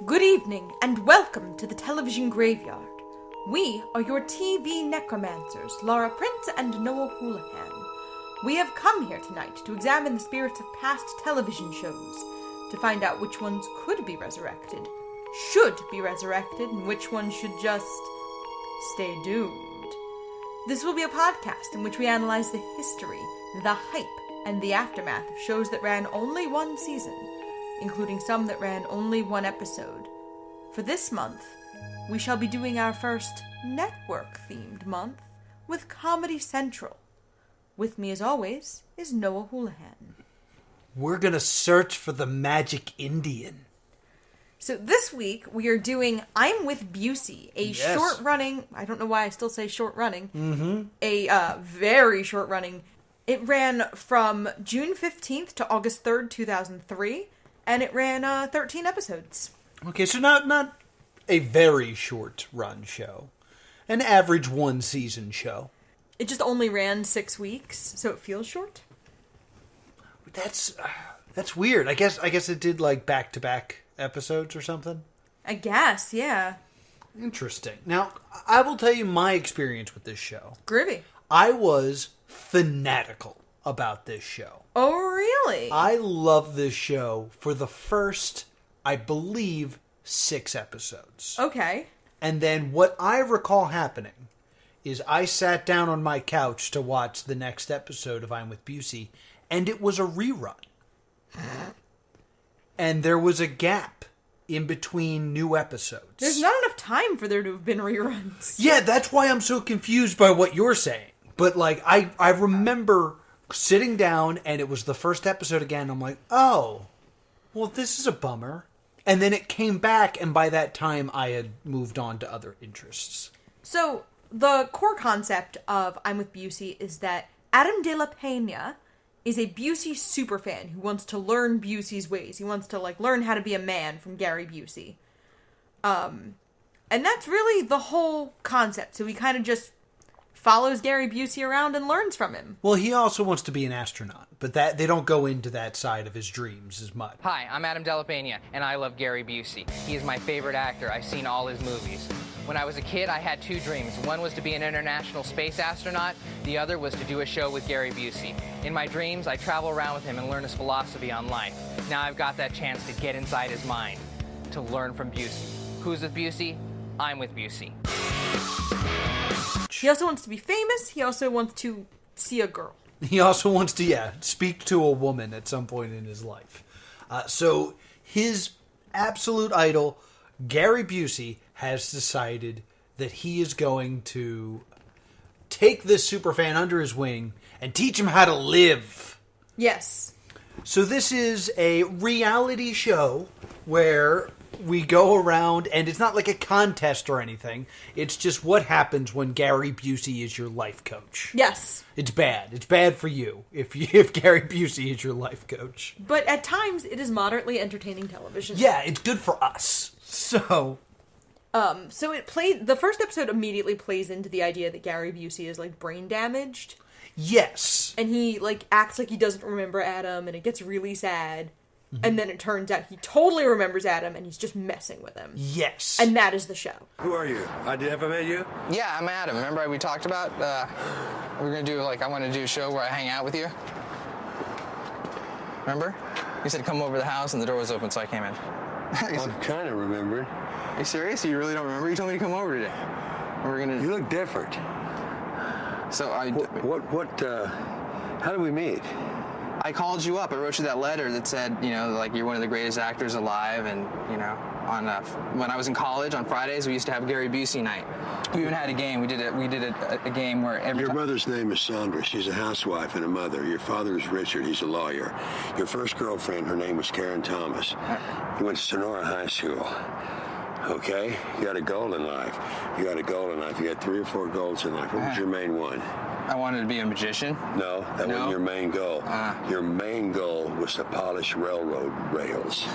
Good evening, and welcome to the television graveyard. We are your TV necromancers, Laura Prince and Noah Houlihan. We have come here tonight to examine the spirits of past television shows, to find out which ones could be resurrected, should be resurrected, and which ones should just stay doomed. This will be a podcast in which we analyze the history, the hype, and the aftermath of shows that ran only one season, including some that ran only one episode. For this month, we shall be doing our first network-themed month with Comedy Central. With me, as always, is Noah Houlihan. We're gonna search for the magic Indian. So this week, we are doing I'm with Busey, a short-running, I don't know why I still say short-running, a very short-running. It ran from June 15th to August 3rd, 2003, and it ran 13 episodes. Okay, so not a very short run show. An average one-season show. It just only ran 6 weeks, so it feels short. That's weird. I guess it did like back-to-back episodes or something. I guess, yeah. Interesting. Now, I will tell you my experience with this show. Groovy. I was fanatical about this show. Oh, really? I love this show for the first, I believe, 6 episodes. Okay. And then what I recall happening is I sat down on my couch to watch the next episode of I'm with Busey, and it was a rerun. And there was a gap in between new episodes. There's not enough time for there to have been reruns. Yeah, that's why I'm so confused by what you're saying. But, like, I remember sitting down, and it was the first episode again. I'm like, oh, well, this is a bummer. And then it came back, and by that time, I had moved on to other interests. So, the core concept of I'm with Busey is that Adam de la Peña is a Busey superfan who wants to learn Busey's ways. He wants to, like, learn how to be a man from Gary Busey. And that's really the whole concept. So he kind of just follows Gary Busey around and learns from him. Well, he also wants to be an astronaut, but that they don't go into that side of his dreams as much. Hi, I'm Adam de la Peña, and I love Gary Busey. He is my favorite actor. I've seen all his movies. When I was a kid, I had 2 dreams. One was to be an international space astronaut. The other was to do a show with Gary Busey. In my dreams, I travel around with him and learn his philosophy on life. Now I've got that chance to get inside his mind, to learn from Busey. Who's with Busey? I'm with Busey. He also wants to be famous. He also wants to see a girl. He also wants to, speak to a woman at some point in his life. So his absolute idol, Gary Busey, has decided that he is going to take this superfan under his wing and teach him how to live. Yes. So this is a reality show where we go around, and it's not like a contest or anything. It's just what happens when Gary Busey is your life coach. Yes. It's bad. It's bad for you if Gary Busey is your life coach. But at times, it is moderately entertaining television. Yeah, it's good for us. So the first episode immediately plays into the idea that Gary Busey is, like, brain damaged. Yes. And he, like, acts like he doesn't remember Adam, and it gets really sad. Mm-hmm. And then it turns out he totally remembers Adam, and he's just messing with him. Yes. And that is the show. Who are you? Have I met you? Yeah, I'm Adam. Remember we talked about, we're going to do, I want to do a show where I hang out with you? Remember? You said come over to the house, and the door was open, so I came in. I'm kind of remembering. Are you serious? You really don't remember? You told me to come over today. We're gonna. You look different. So how did we meet? I called you up. I wrote you that letter that said, you're one of the greatest actors alive, and when I was in college on Fridays we used to have Gary Busey night. We even had a game. We did a game where Your mother's name is Sandra. She's a housewife and a mother. Your father is Richard. He's a lawyer. Your first girlfriend, her name was Karen Thomas. You went to Sonora High School. Okay? You got a goal in life. You got 3 or 4 goals in life. What was your main one? I wanted to be a magician. No, that wasn't your main goal. Your main goal was to polish railroad rails.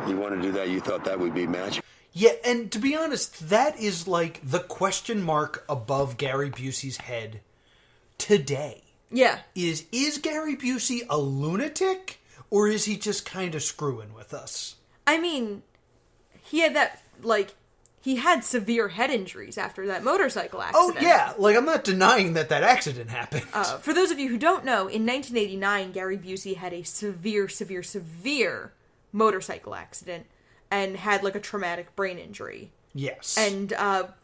You want to do that? You thought that would be magic? Yeah, and to be honest, that is like the question mark above Gary Busey's head today. Yeah. Is Gary Busey a lunatic, or is he just kind of screwing with us? I mean, he had that, like, he had severe head injuries after that motorcycle Oh, accident. yeah. Like, I'm not denying that accident happened. For those of you who don't know, in 1989, Gary Busey had a severe motorcycle accident and had, like, a traumatic brain injury. Yes. And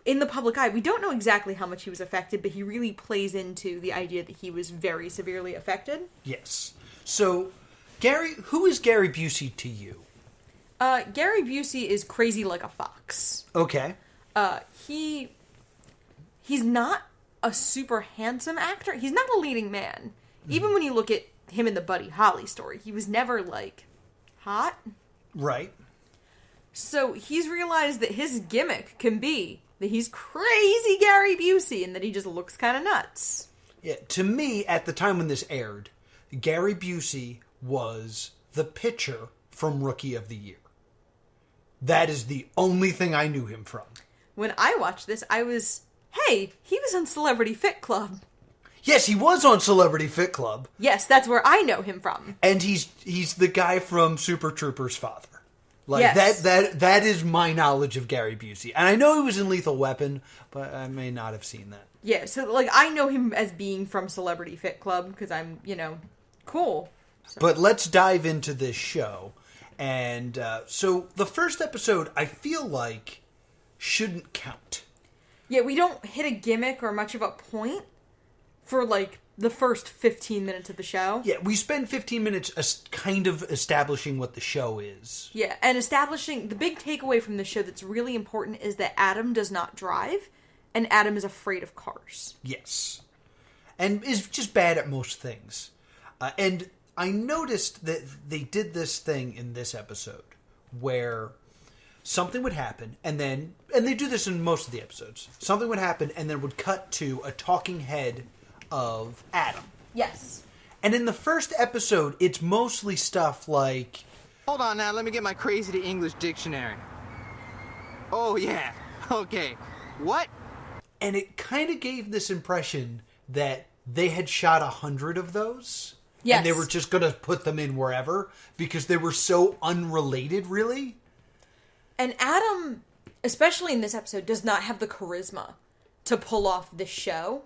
in the public eye, we don't know exactly how much he was affected, but he really plays into the idea that he was very severely affected. Yes. So, who is Gary Busey to you? Gary Busey is crazy like a fox. Okay. He's not a super handsome actor. He's not a leading man. Even when you look at him in the Buddy Holly story, he was never, like, hot. Right. So he's realized that his gimmick can be that he's crazy Gary Busey and that he just looks kind of nuts. Yeah, to me, at the time when this aired, Gary Busey was the pitcher from Rookie of the Year. That is the only thing I knew him from. When I watched this, he was on Celebrity Fit Club. Yes, he was on Celebrity Fit Club. Yes, that's where I know him from. And he's the guy from Super Troopers' father. Like, yes. that is my knowledge of Gary Busey. And I know he was in Lethal Weapon, but I may not have seen that. Yeah, so, like, I know him as being from Celebrity Fit Club, because I'm, cool. So. But let's dive into this show. And so the first episode, I feel like, shouldn't count. Yeah, we don't hit a gimmick or much of a point for, like, the first 15 minutes of the show. Yeah, we spend 15 minutes kind of establishing what the show is. Yeah, and establishing... The big takeaway from the show that's really important is that Adam does not drive, and Adam is afraid of cars. Yes. And is just bad at most things. And I noticed that they did this thing in this episode where something would happen, and they do this in most of the episodes. Something would happen, and then would cut to a talking head of Adam. Yes. And in the first episode, it's mostly stuff like... Hold on now, let me get my crazy to English dictionary. Oh, yeah. Okay. What? And it kind of gave this impression that they had shot 100 of those. Yes. And they were just going to put them in wherever because they were so unrelated, really. And Adam, especially in this episode, does not have the charisma to pull off this show.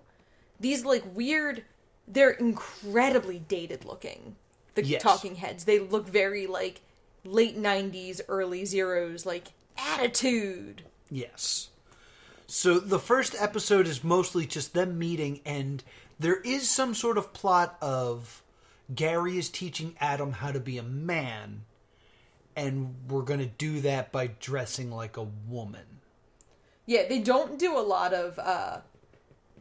These, like, weird... They're incredibly dated looking. The yes. talking heads. They look very, like, late 90s, early zeros, like, attitude. Yes. So the first episode is mostly just them meeting, and there is some sort of plot of Gary is teaching Adam how to be a man, and we're going to do that by dressing like a woman. Yeah, they don't do a lot of,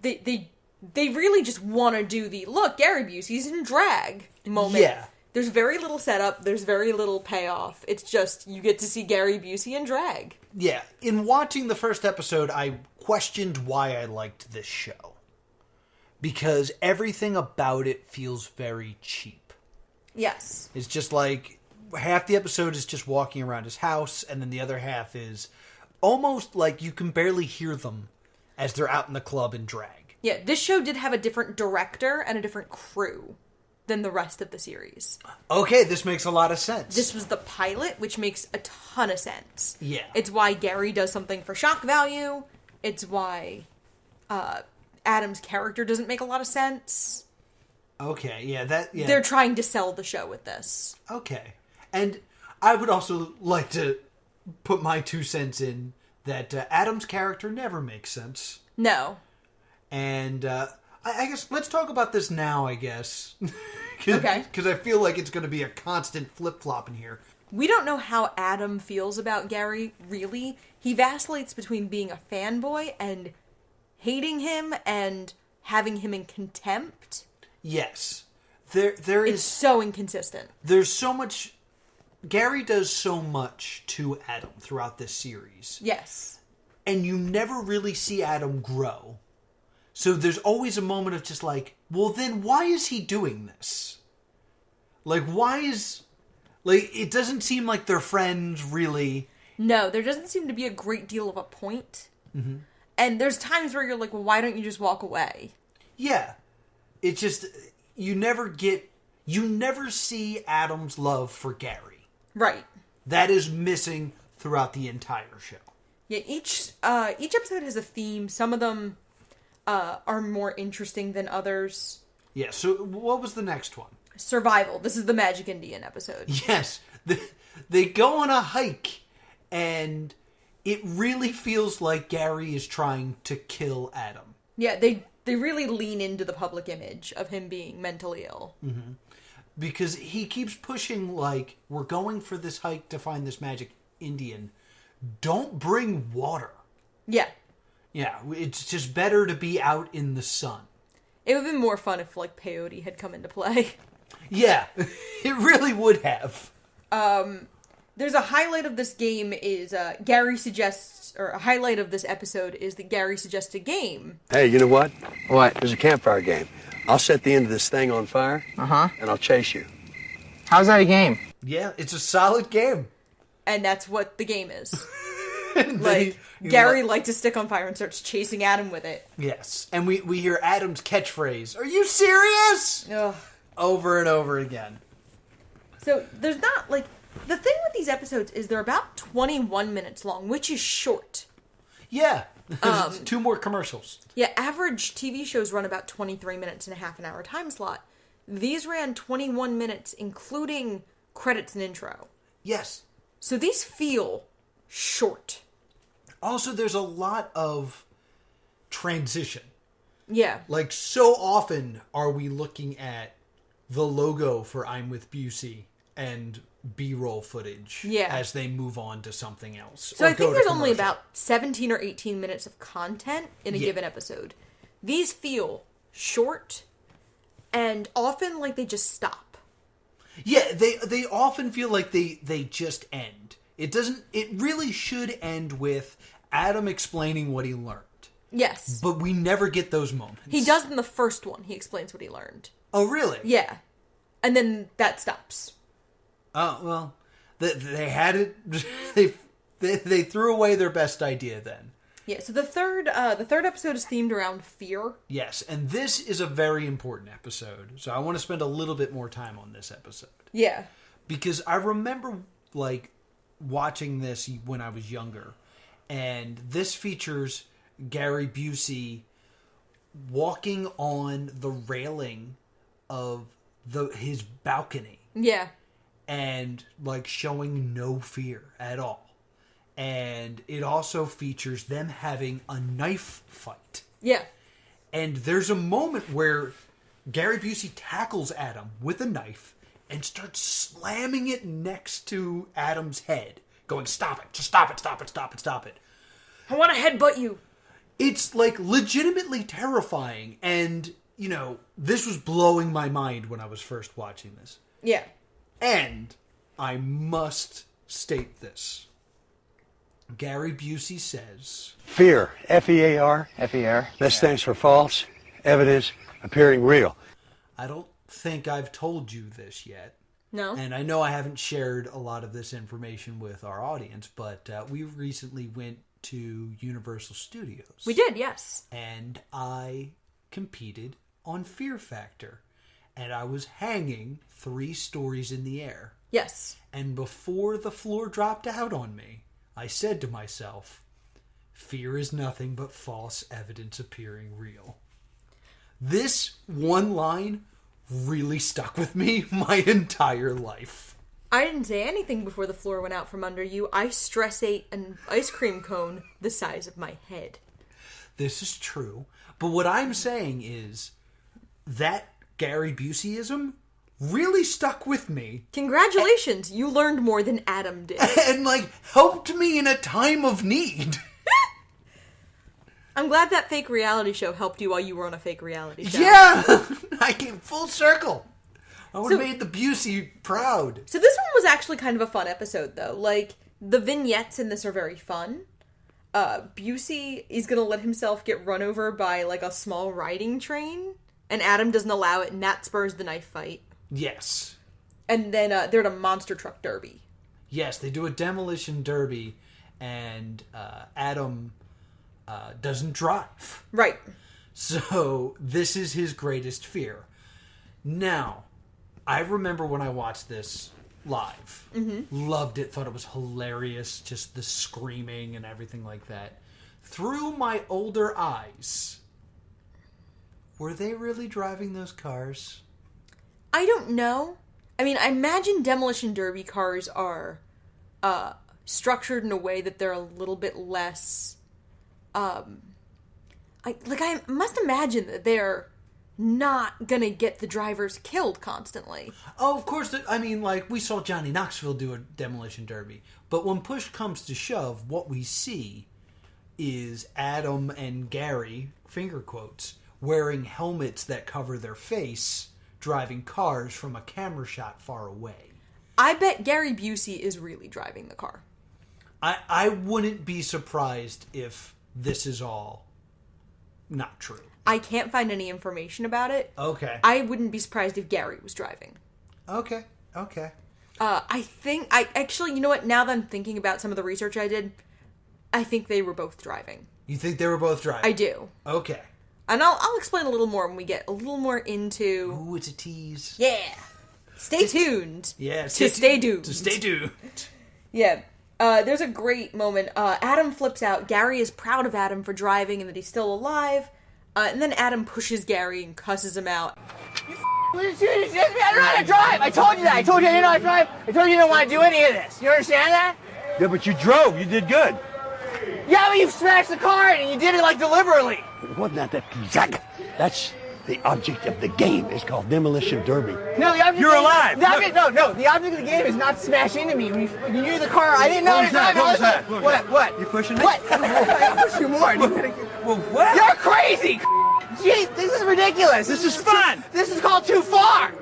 They really just want to do the, look, Gary Busey's in drag moment. Yeah. There's very little setup. There's very little payoff. It's just, you get to see Gary Busey in drag. Yeah. In watching the first episode, I questioned why I liked this show. Because everything about it feels very cheap. Yes. It's just like, half the episode is just walking around his house, and then the other half is almost like you can barely hear them as they're out in the club in drag. Yeah, this show did have a different director and a different crew than the rest of the series. Okay, this makes a lot of sense. This was the pilot, which makes a ton of sense. Yeah. It's why Gary does something for shock value. It's why Adam's character doesn't make a lot of sense. Okay, yeah. They're trying to sell the show with this. Okay. And I would also like to put my 2 cents in that Adam's character never makes sense. No. And I guess let's talk about this now, I guess. Okay. Because I feel like it's going to be a constant flip-flop in here. We don't know how Adam feels about Gary, really. He vacillates between being a fanboy and hating him and having him in contempt. Yes. There is... It's so inconsistent. There's so much... Gary does so much to Adam throughout this series. Yes. And you never really see Adam grow. So there's always a moment of just like, well, then why is he doing this? Like, why is... Like, it doesn't seem like they're friends, really. No, there doesn't seem to be a great deal of a point. Mm-hmm. And there's times where you're like, well, why don't you just walk away? Yeah. It's just, you never see Adam's love for Gary. Right. That is missing throughout the entire show. Yeah, each episode has a theme. Some of them are more interesting than others. Yeah, so what was the next one? Survival. This is the Magic Indian episode. Yes. They go on a hike, and it really feels like Gary is trying to kill Adam. Yeah, they really lean into the public image of him being mentally ill. Mm-hmm. Because he keeps pushing, like, we're going for this hike to find this Magic Indian. Don't bring water. Yeah. Yeah, it's just better to be out in the sun. It would have been more fun if, like, peyote had come into play. Yeah, it really would have. There's a highlight of this game is Gary suggests, or a highlight of this episode is that Gary suggests a game. Hey, you know what? What? There's a campfire game. I'll set the end of this thing on fire, and I'll chase you. How's that a game? Yeah, it's a solid game. And that's what the game is. Like, Gary lights a stick on fire and starts chasing Adam with it. Yes, and we hear Adam's catchphrase, "Are you serious?" Ugh. Over and over again. So, there's not, like... The thing with these episodes is they're about 21 minutes long, which is short. Yeah. It's 2 more commercials. Yeah, average TV shows run about 23 minutes in a half an hour time slot. These ran 21 minutes, including credits and intro. Yes. So these feel short. Also, there's a lot of transition. Yeah. Like, so often are we looking at the logo for I'm with Busey and B-roll footage as they move on to something else. So I think there's only about 17 or 18 minutes of content in a given episode. These feel short and often like they just stop. Yeah, they often feel like they just end. It really should end with Adam explaining what he learned. Yes. But we never get those moments. He does in the first one. He explains what he learned. Oh, really? Yeah. And then that stops. Oh, well, they had it. They threw away their best idea then. Yeah, so the third episode is themed around fear. Yes, and this is a very important episode. So I want to spend a little bit more time on this episode. Yeah. Because I remember, like, watching this when I was younger. And this features Gary Busey walking on the railing of his balcony. Yeah. And, like, showing no fear at all. And it also features them having a knife fight. Yeah. And there's a moment where Gary Busey tackles Adam with a knife and starts slamming it next to Adam's head, going, "Stop it, just stop it, stop it, stop it, stop it. I want to headbutt you." It's, like, legitimately terrifying. And, you know, this was blowing my mind when I was first watching this. Yeah. And I must state this. Gary Busey says... Fear, F-E-A-R. F-E-R. That stands for false evidence appearing real. I don't think I've told you this yet. No. And I know I haven't shared a lot of this information with our audience, but we recently went to Universal Studios. We did, yes. And I competed on Fear Factor. And I was hanging 3 stories in the air. Yes. And before the floor dropped out on me, I said to myself, fear is nothing but false evidence appearing real. This one line really stuck with me my entire life. I didn't say anything before the floor went out from under you. I stress ate an ice cream cone the size of my head. This is true. But what I'm saying is that Gary Buseyism really stuck with me. Congratulations, you learned more than Adam did. And, like, helped me in a time of need. I'm glad that fake reality show helped you while you were on a fake reality show. Yeah! I came full circle. I would have made the Busey proud. So this one was actually kind of a fun episode, though. Like, the vignettes in this are very fun. Busey is gonna let himself get run over by, like, a small riding train. And Adam doesn't allow it, and that spurs the knife fight. Yes. And then they're at a monster truck derby. Yes, they do a demolition derby, and Adam doesn't drive. Right. So this is his greatest fear. Now, I remember when I watched this live. Loved it. Thought it was hilarious. Just the screaming and everything like that. Through my older eyes, were they really driving those cars? I don't know. I mean, I imagine Demolition Derby cars are structured in a way that they're a little bit less... I must imagine that they're not gonna get the drivers killed constantly. Oh, of course. I mean, like, we saw Johnny Knoxville do a Demolition Derby. But when push comes to shove, what we see is Adam and Gary, finger quotes, wearing helmets that cover their face, driving cars from a camera shot far away. I bet Gary Busey is really driving the car. I wouldn't be surprised if this is all not true. I can't find any information about it. Okay. I wouldn't be surprised if Gary was driving. Okay. I think, actually, you know what, now that I'm thinking about some of the research I did, I think they were both driving. You think they were both driving? I do. Okay. And I'll explain a little more when we get a little more into... Ooh, it's a tease. Yeah. Stay tuned. Yeah. Stay tuned. To stay tuned. Yeah. There's a great moment. Adam flips out. Gary is proud of Adam for driving and that he's still alive. And then Adam pushes Gary and cusses him out. I don't know how to drive. I told you that. I told you I didn't know how to drive. I told you I didn't want to do any of this. You understand that? Yeah, but you drove. You did good. Yeah, but you smashed the car and you did it like deliberately. It wasn't that Zach. That's the object of the game. It's called Demolition Derby. No, the object. You're alive. The object, no. The object of the game is not to smash into me. When you knew the car, I didn't know What was that? What was that? What? You pushing me? What? I push you more. Well, what? You're crazy. Gee, this is ridiculous. This is fun. This is called too far.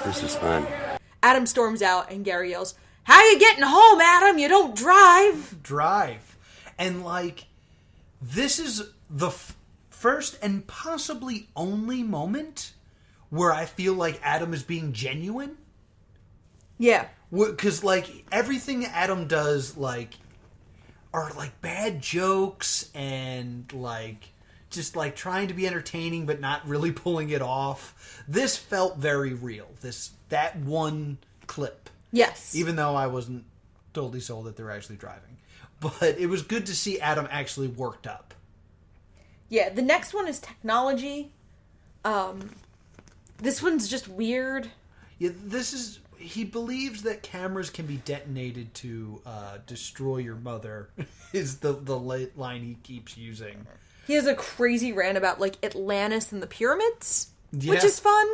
This is fun. Adam storms out and Gary yells, "How you getting home, Adam? You don't drive." Drive. And, like, this is the first and possibly only moment where I feel like Adam is being genuine. Yeah. Because, like, everything Adam does, like, are, like, bad jokes and, like, just, like, trying to be entertaining but not really pulling it off. This felt very real. That one clip. Yes. Even though I wasn't totally sold that they're actually driving. But it was good to see Adam actually worked up. Yeah, the next one is technology. This one's just weird. Yeah, he believes that cameras can be detonated to destroy your mother, is the line he keeps using. He has a crazy rant about, like, Atlantis and the pyramids, Yeah. which is fun.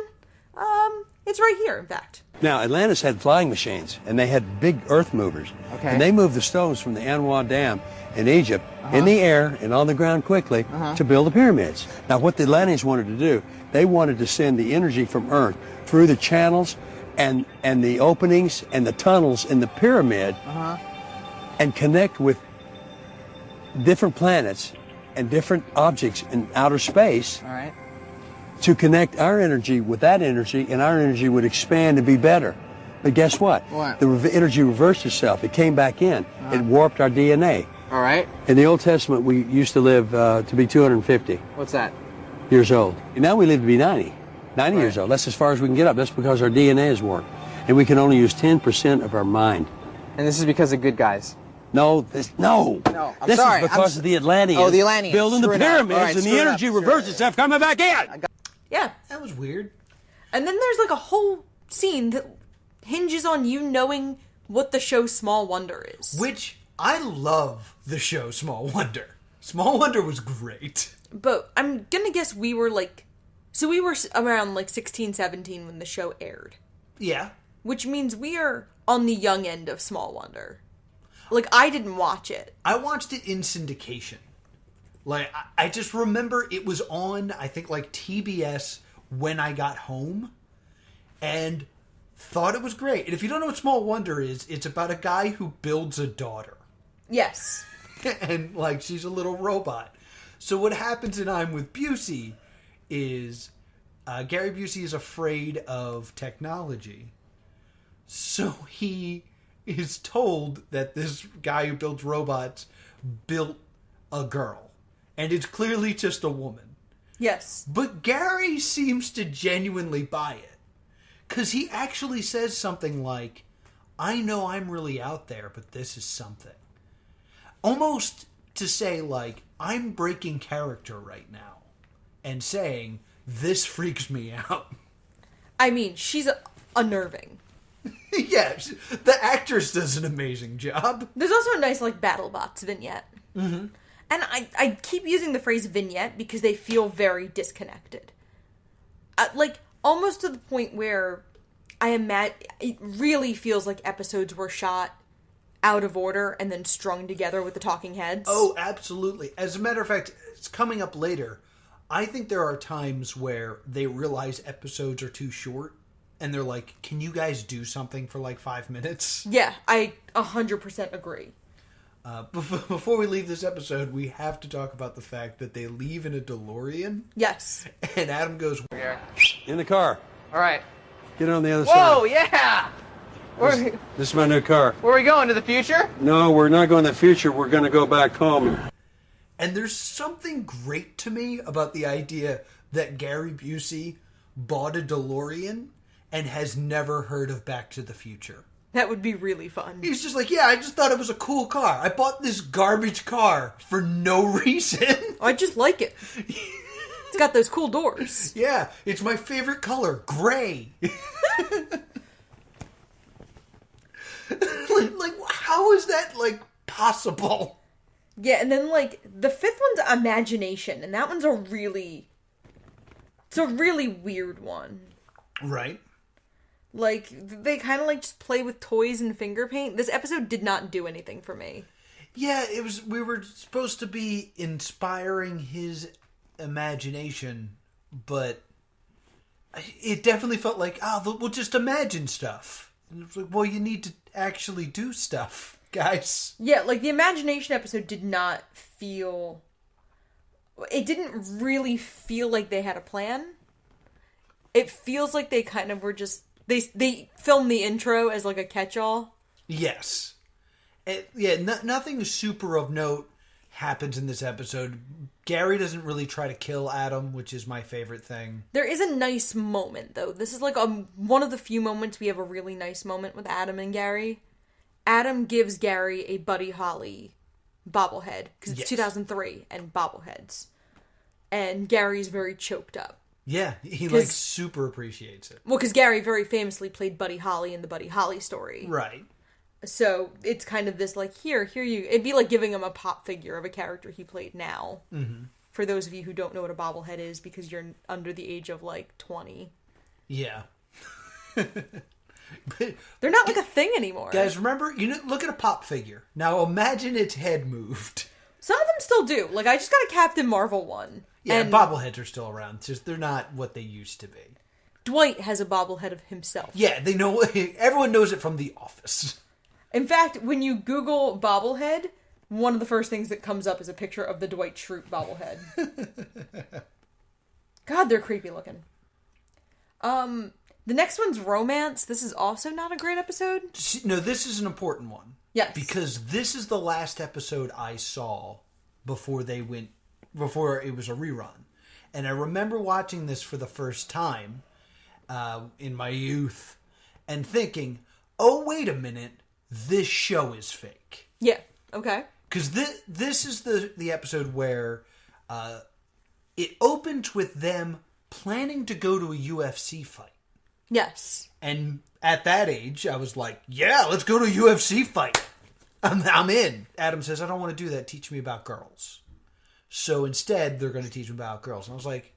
It's right here, in fact. Now, Atlantis had flying machines, and they had big earth movers. Okay. And they moved the stones from the Anwa Dam in Egypt in the air and on the ground quickly to build the pyramids. Now, what the Atlanteans wanted to do, they wanted to send the energy from Earth through the channels and the openings and the tunnels in the pyramid and connect with different planets and different objects in outer space. All right. To connect our energy with that energy, and our energy would expand and be better. But guess what? What? The energy reversed itself. It came back in. It warped our DNA. All right. In the Old Testament, we used to live to be 250 What's that? years old. And now we live to be 90 years old. That's as far as we can get up. That's because our DNA is warped. And we can only use 10% of our mind. And this is because of good guys. No. I'm This sorry, is because of the Atlanteans. Oh, the Atlanteans. Building the Screw it up. pyramids, All right, and the screw it energy up. reversed Sure. itself coming back in. Yeah. That was weird. And then there's, like, a whole scene that hinges on you knowing what the show Small Wonder is. Which, I love the show Small Wonder. Small Wonder was great. But I'm gonna guess we were, like... So we were around, like, 16, 17 when the show aired. Yeah. Which means we are on the young end of Small Wonder. Like, I didn't watch it. I watched it in syndication. Like, I just remember it was on, I think, like, TBS when I got home. And thought it was great. And if you don't know what Small Wonder is, it's about a guy who builds a daughter. Yes. And, like, she's a little robot. So what happens in I'm with Busey is Gary Busey is afraid of technology. So he is told that this guy who builds robots built a girl. And it's clearly just a woman. Yes. But Gary seems to genuinely buy it. Because he actually says something like, I know I'm really out there, but this is something. Almost to say, like, I'm breaking character right now. And saying, this freaks me out. I mean, she's unnerving. Yeah, the actress does an amazing job. There's also a nice, like, BattleBots vignette. Mm-hmm. And I keep using the phrase vignette because they feel very disconnected. Like, almost to the point where it really feels like episodes were shot out of order and then strung together with the talking heads. Oh, absolutely. As a matter of fact, it's coming up later. I think there are times where they realize episodes are too short and they're like, can you guys do something for like 5 minutes? Yeah, I 100% agree. Before we leave this episode, we have to talk about the fact that they leave in a DeLorean. Yes. And Adam goes, In the car. All right. Get on the other Whoa, side. yeah! This is my new car. Where are we going, to the future? No, we're not going to the future. We're going to go back home. and there's something great to me about the idea that Gary Busey bought a DeLorean and has never heard of Back to the Future. That would be really fun. He's just like, yeah, I just thought it was a cool car. I bought this garbage car for no reason. I just like it. It's got those cool doors. Yeah, it's my favorite color, gray. like, how is that, like, possible? Yeah, and then, like, the fifth one's imagination, and that one's a really weird one. Right. Like, they kind of, like, just play with toys and finger paint. This episode did not do anything for me. Yeah, we were supposed to be inspiring his imagination, but it definitely felt like, we'll just imagine stuff. And it was like, well, you need to actually do stuff, guys. Yeah, like, the imagination episode did not feel... It didn't really feel like they had a plan. It feels like they kind of were just... They filmed the intro as, like, a catch-all. Yes. Nothing super of note happens in this episode. Gary doesn't really try to kill Adam, which is my favorite thing. There is a nice moment, though. This is, like, one of the few moments we have a really nice moment with Adam and Gary. Adam gives Gary a Buddy Holly bobblehead, because it's 2003, and bobbleheads. And Gary's very choked up. Yeah, he, like, super appreciates it. Well, because Gary very famously played Buddy Holly in the Buddy Holly story. Right. So, it's kind of this, like, here you... It'd be like giving him a pop figure of a character he played now. Mm-hmm. For those of you who don't know what a bobblehead is, because you're under the age of, like, 20. Yeah. They're not, like, a thing anymore. Guys, remember, look at a pop figure. Now, imagine its head moved. Some of them still do. Like, I just got a Captain Marvel one. Yeah, and bobbleheads are still around. Just they're not what they used to be. Dwight has a bobblehead of himself. Yeah, they know. Everyone knows it from The Office. In fact, when you Google bobblehead, one of the first things that comes up is a picture of the Dwight Schrute bobblehead. God, they're creepy looking. The next one's romance. This is also not a great episode. No, this is an important one. Yes. Because this is the last episode I saw before it was a rerun. And I remember watching this for the first time in my youth and thinking, oh, wait a minute, this show is fake. Yeah, okay. Because this is the episode where it opens with them planning to go to a UFC fight. Yes. And at that age, I was like, yeah, let's go to a UFC fight. I'm in. Adam says, I don't want to do that. Teach me about girls. So instead, they're going to teach me about girls. And I was like,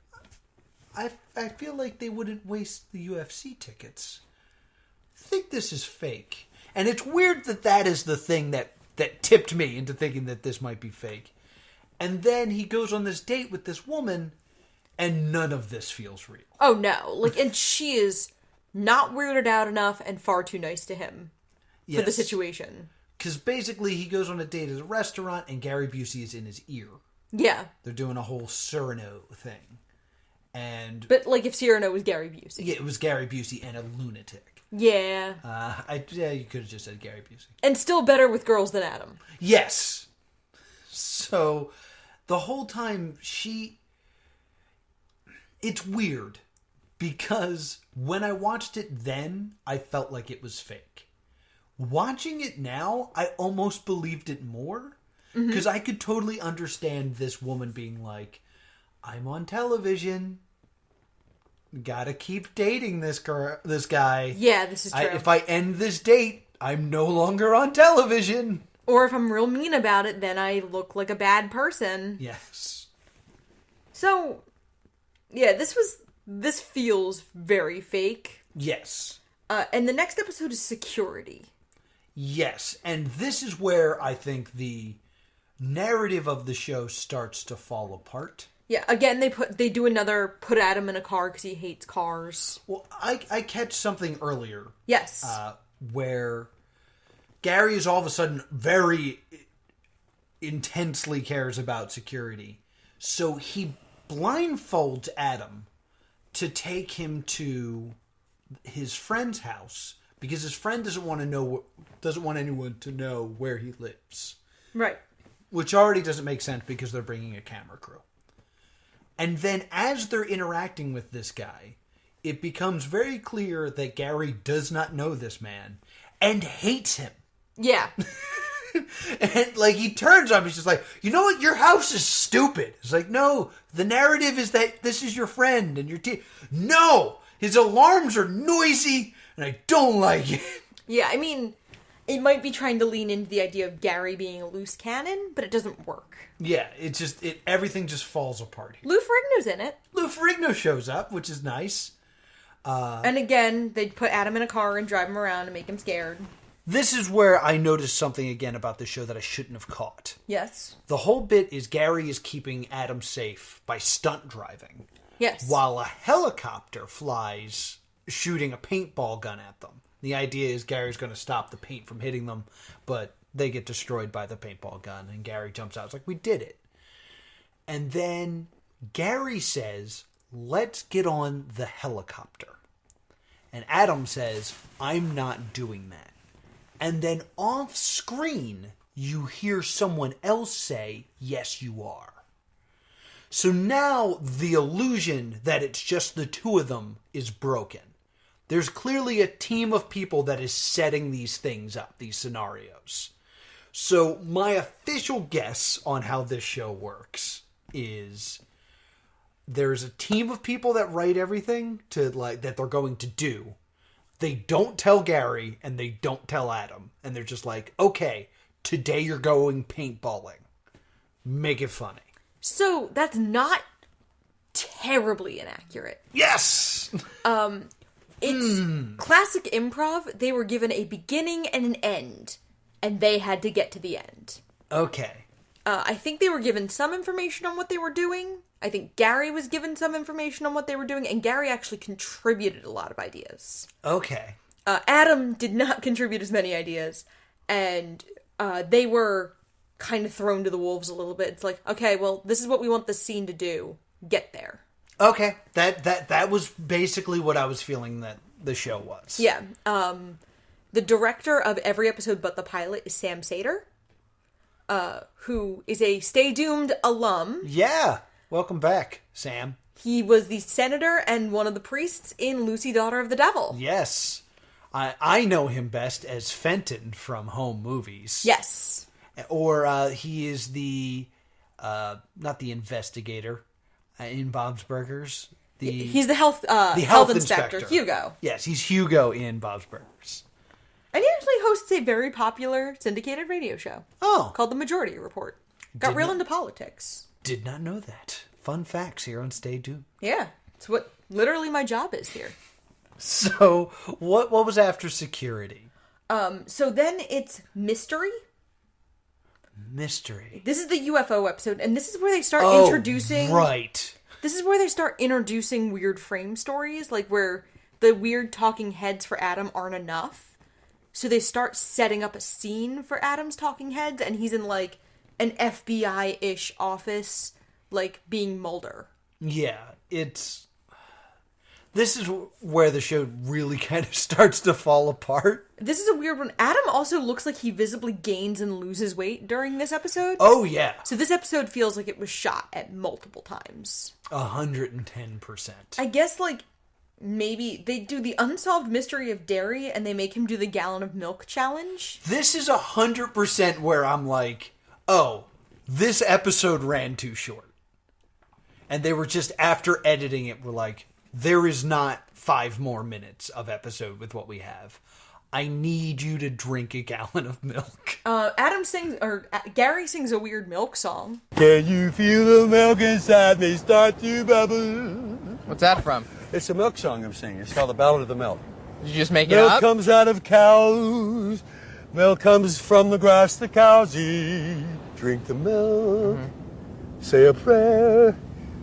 I feel like they wouldn't waste the UFC tickets. I think this is fake. And it's weird that is the thing that tipped me into thinking that this might be fake. And then he goes on this date with this woman, and none of this feels real. Oh, no. Like, and she is not weirded out enough and far too nice to him for the situation. Because basically he goes on a date at a restaurant and Gary Busey is in his ear. Yeah. They're doing a whole Cyrano thing. But like if Cyrano was Gary Busey. Yeah, it was Gary Busey and a lunatic. Yeah. You could have just said Gary Busey. And still better with girls than Adam. Yes. So the whole time it's weird. Because when I watched it then, I felt like it was fake. Watching it now, I almost believed it more. Because I could totally understand this woman being like, I'm on television. Gotta keep dating this guy. Yeah, this is true. If I end this date, I'm no longer on television. Or if I'm real mean about it, then I look like a bad person. Yes. So, yeah, this feels very fake. Yes. And the next episode is Security. Yes, and this is where I think the narrative of the show starts to fall apart. Yeah, again, they do another put Adam in a car because he hates cars. Well, I catch something earlier. Yes. Where Gary is all of a sudden very intensely cares about security. So he blindfolds Adam to take him to his friend's house because his friend doesn't want anyone to know where he lives. Right. Which already doesn't make sense because they're bringing a camera crew. And then as they're interacting with this guy, it becomes very clear that Gary does not know this man and hates him. Yeah. And like he turns on him, he's just like, you know what? Your house is stupid. It's like, no, the narrative is that this is your friend and your team. No, his alarms are noisy and I don't like it. Yeah, I mean, it might be trying to lean into the idea of Gary being a loose cannon, but it doesn't work. Yeah, everything just falls apart here. Lou Ferrigno's in it. Lou Ferrigno shows up, which is nice. And again, they put Adam in a car and drive him around and make him scared. This is where I noticed something again about the show that I shouldn't have caught. Yes. The whole bit is Gary is keeping Adam safe by stunt driving. Yes. While a helicopter flies shooting a paintball gun at them. The idea is Gary's going to stop the paint from hitting them, but they get destroyed by the paintball gun, and Gary jumps out. It's like, we did it. And then Gary says, let's get on the helicopter. And Adam says, I'm not doing that. And then off screen, you hear someone else say, yes, you are. So now the illusion that it's just the two of them is broken. There's clearly a team of people that is setting these things up, these scenarios. So my official guess on how this show works is there's a team of people that write everything that they're going to do. They don't tell Gary and they don't tell Adam. And they're just like, okay, today you're going paintballing. Make it funny. So that's not terribly inaccurate. Yes! It's classic improv. They were given a beginning and an end, and they had to get to the end. Okay. I think they were given some information on what they were doing. I think Gary was given some information on what they were doing, and Gary actually contributed a lot of ideas. Okay. Adam did not contribute as many ideas, and they were kind of thrown to the wolves a little bit. It's like, okay, well, this is what we want the scene to do. Get there. Okay. That was basically what I was feeling that the show was. Yeah. The director of every episode but the pilot is Sam Sater, who is a Stay Doomed alum. Yeah. Welcome back, Sam. He was the senator and one of the priests in Lucy, Daughter of the Devil. Yes. I know him best as Fenton from Home Movies. Yes. Or he is the, not the investigator in Bob's Burgers. He's the health inspector, Hugo. Yes, he's Hugo in Bob's Burgers. And he actually hosts a very popular syndicated radio show. Oh. Called The Majority Report. Got real into politics. Did not know that. Fun facts here on Stay Doomed. Yeah. It's what literally my job is here. So, what was after Security? So then it's Mystery. Mystery. This is the UFO episode, and this is where they start introducing... Right. This is where they start introducing weird frame stories, like where the weird talking heads for Adam aren't enough. So they start setting up a scene for Adam's talking heads, and he's in, like, an FBI-ish office, like, being Mulder. Yeah, this is where the show really kind of starts to fall apart. This is a weird one. Adam also looks like he visibly gains and loses weight during this episode. Oh, yeah. So this episode feels like it was shot at multiple times. 110%. I guess, like, maybe they do the Unsolved Mystery of Dairy and they make him do the gallon of milk challenge. This is 100% where I'm like, oh, this episode ran too short. And they were just, after editing it, were like, there is not 5 more minutes of episode with what we have. I need you to drink a gallon of milk. Gary sings a weird milk song. Can you feel the milk inside me start to bubble? What's that from? It's a milk song I'm singing. It's called The Ballad of the Milk. Did you just make it Milk up? comes out of cows. Milk comes from the grass the cows eat. Drink the milk. Say a prayer.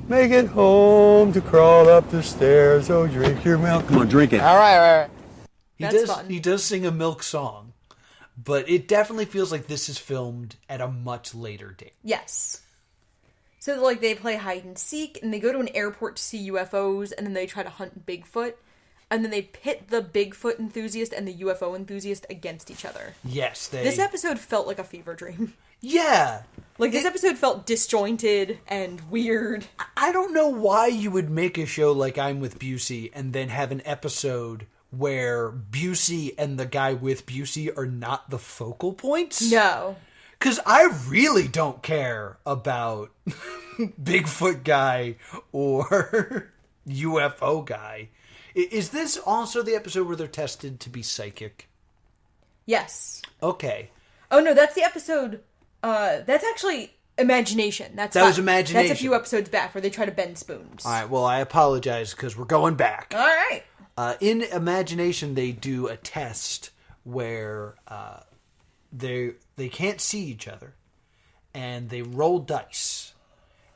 Make it home to crawl up the stairs. Oh, drink your milk. Come on, drink it. All right. He does sing a milk song, but it definitely feels like this is filmed at a much later date. Yes. So, like, they play hide and seek, and they go to an airport to see UFOs, and then they try to hunt Bigfoot, and then they pit the Bigfoot enthusiast and the UFO enthusiast against each other. Yes, This episode felt like a fever dream. Yeah. Like, this episode felt disjointed and weird. I don't know why you would make a show like I'm with Busey and then have an episode where Busey and the guy with Busey are not the focal points. No. Because I really don't care about Bigfoot guy or UFO guy. Is this also the episode where they're tested to be psychic? Yes. Okay. Oh, no, that's the episode... that's actually Imagination. That was Imagination. That's a few episodes back where they try to bend spoons. All right, well, I apologize because we're going back. All right. In Imagination, they do a test where they can't see each other, and they roll dice,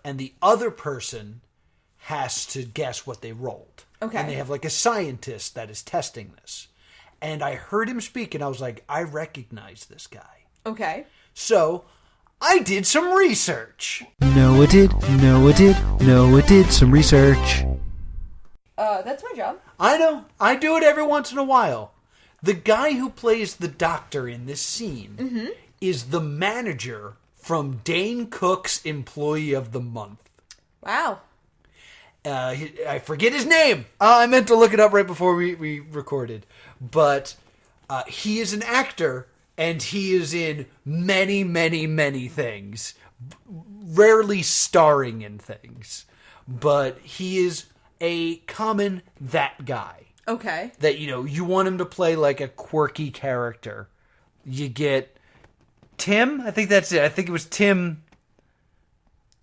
and the other person has to guess what they rolled. Okay. And they have like a scientist that is testing this. And I heard him speak, and I was like, I recognize this guy. Okay. So I did some research. No, it did. No, it did. No, it did some research. That's my job. I know. I do it every once in a while. The guy who plays the doctor in this scene is the manager from Dane Cook's Employee of the Month. Wow. I forget his name. I meant to look it up right before we recorded. But he is an actor, and he is in many, many, many things. Rarely starring in things. But he is a common that guy. Okay. That, you want him to play like a quirky character. You get Tim? I think that's it. I think it was Tim.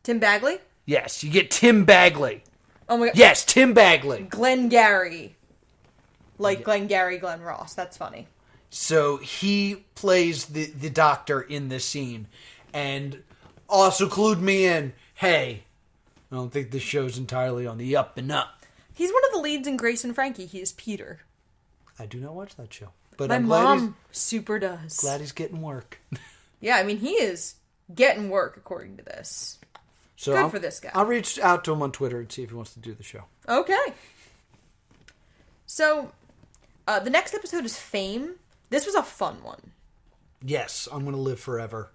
Tim Bagley? Yes, you get Tim Bagley. Oh my god. Yes, Tim Bagley. Glenn Gary. Like Glenn Gary, Glenn Ross. That's funny. So he plays the doctor in this scene. And also clued me in, hey, I don't think this show's entirely on the up and up. He's one of the leads in Grace and Frankie. He is Peter. I do not watch that show. But My I'm glad mom super does. glad he's getting work. Yeah, I mean, he is getting work according to this. So Good for this guy. I'll reach out to him on Twitter and see if he wants to do the show. Okay. So, the next episode is Fame. This was a fun one. Yes, I'm going to live forever.